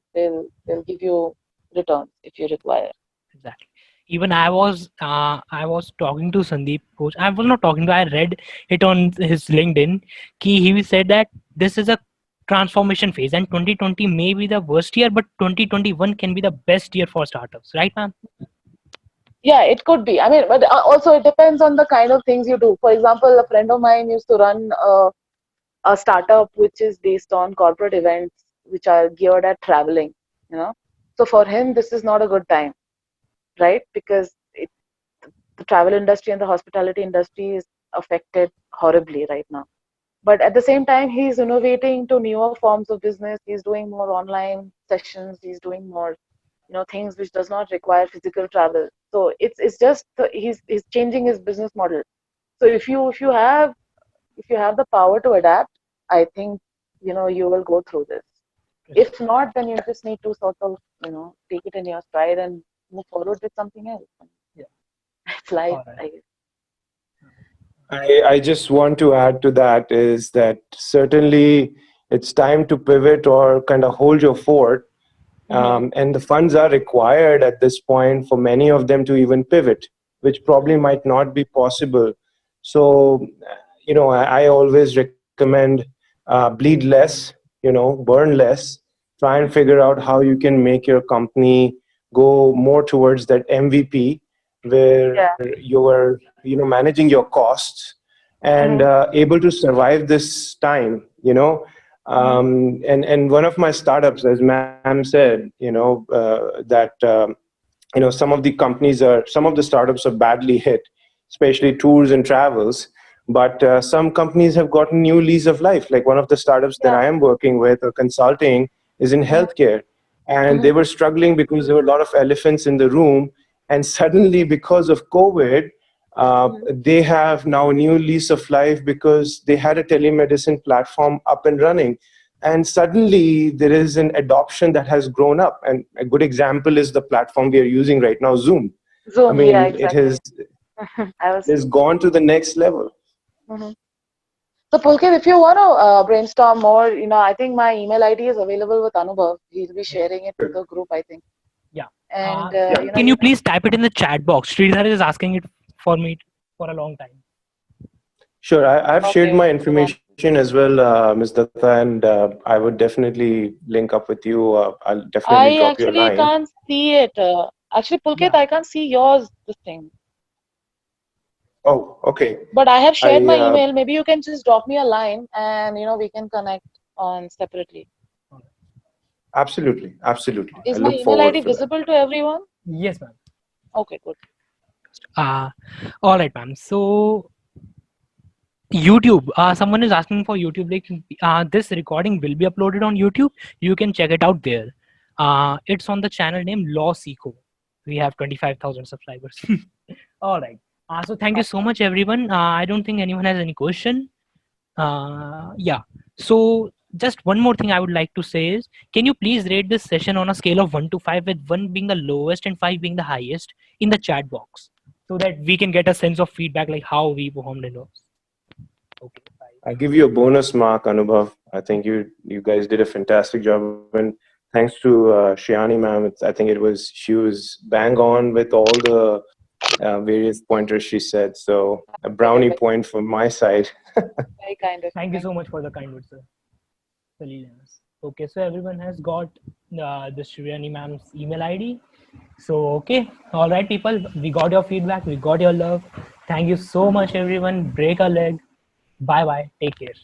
give you returns if you require. Exactly. Even I was talking to Sandeep Coach. I was not talking to. I read it on his LinkedIn. He said that this is a transformation phase, and 2020 may be the worst year, but 2021 can be the best year for startups. Right, ma'am? Yeah, it could be. I mean, but also it depends on the kind of things you do. For example, a friend of mine used to run a startup which is based on corporate events which are geared at traveling. So for him this is not a good time, right? Because the travel industry and the hospitality industry is affected horribly right now. But at the same time, he's innovating to newer forms of business. He's doing more online sessions. He's doing more, things which does not require physical travel. So it's just he's changing his business model. So if you have the power to adapt, I think you will go through this. If not, then you just need to sort of take it in your stride and move forward with something else. Yeah. It's life, All right. I guess. I just want to add to that is that certainly it's time to pivot or kind of hold your fort. And the funds are required at this point for many of them to even pivot, which probably might not be possible. So, I always recommend bleed less, burn less, try and figure out how you can make your company go more towards that MVP, Yeah. where you're, managing your costs and Mm-hmm. able to survive this time, Mm-hmm. and one of my startups, as ma'am said, that some of the startups are badly hit, especially tours and travels. But some companies have gotten new lease of life. Like one of the startups that Yeah. I am working with or consulting is in Mm-hmm. healthcare, and Mm-hmm. they were struggling because there were a lot of elephants in the room. And suddenly, because of COVID, Mm-hmm. they have now a new lease of life because they had a telemedicine platform up and running, and suddenly there is an adoption that has grown up. And a good example is the platform we are using right now, Zoom. I Zoom. Yeah, mean, it exactly. has I was. it has gone to the next level. Mm-hmm. So, Pulkit, if you want to brainstorm more, I think my email ID is available with Anubhav. He'll be sharing it to the group, I think. Yeah. And, Yeah, Can you please type it in the chat box? Sridhar is asking it for me for a long time. sure. I've shared okay, my hold on. information as well, Ms. Datta, and I would definitely link up with you. I'll definitely I drop you a actually line. can't see it. Actually, Pulkit, Yeah. I can't see yours, this thing. Oh, okay. But I have shared I my email. Maybe you can just drop me a line and, we can connect on separately. absolutely. I Is my look email forward ID for that. visible to everyone? Yes, ma'am. Okay, good. Uh, all right, ma'am. So YouTube. Someone is asking for YouTube. Like, this recording will be uploaded on YouTube. You can check it out there. It's on the channel name Loss Eco. We have 25,000 subscribers. All right. So thank you so much, everyone. I don't think anyone has any question. Yeah. So just one more thing I would like to say is, can you please rate this session on a scale of 1 to 5, with 1 being the lowest and 5 being the highest, in the chat box, so that we can get a sense of feedback, like how we performed in those. Okay. 5. I give you a bonus mark, Anubhav. I think you guys did a fantastic job, and thanks to Shiani ma'am. I think she was bang on with all the various pointers she said. So a brownie point from my side. Very kind of. Thank you so much for the kind words, sir. Okay, so everyone has got the Shriani ma'am's email ID. So, okay, all right, people, we got your feedback, we got your love. Thank you so much, everyone. Break a leg. Bye bye. Take care.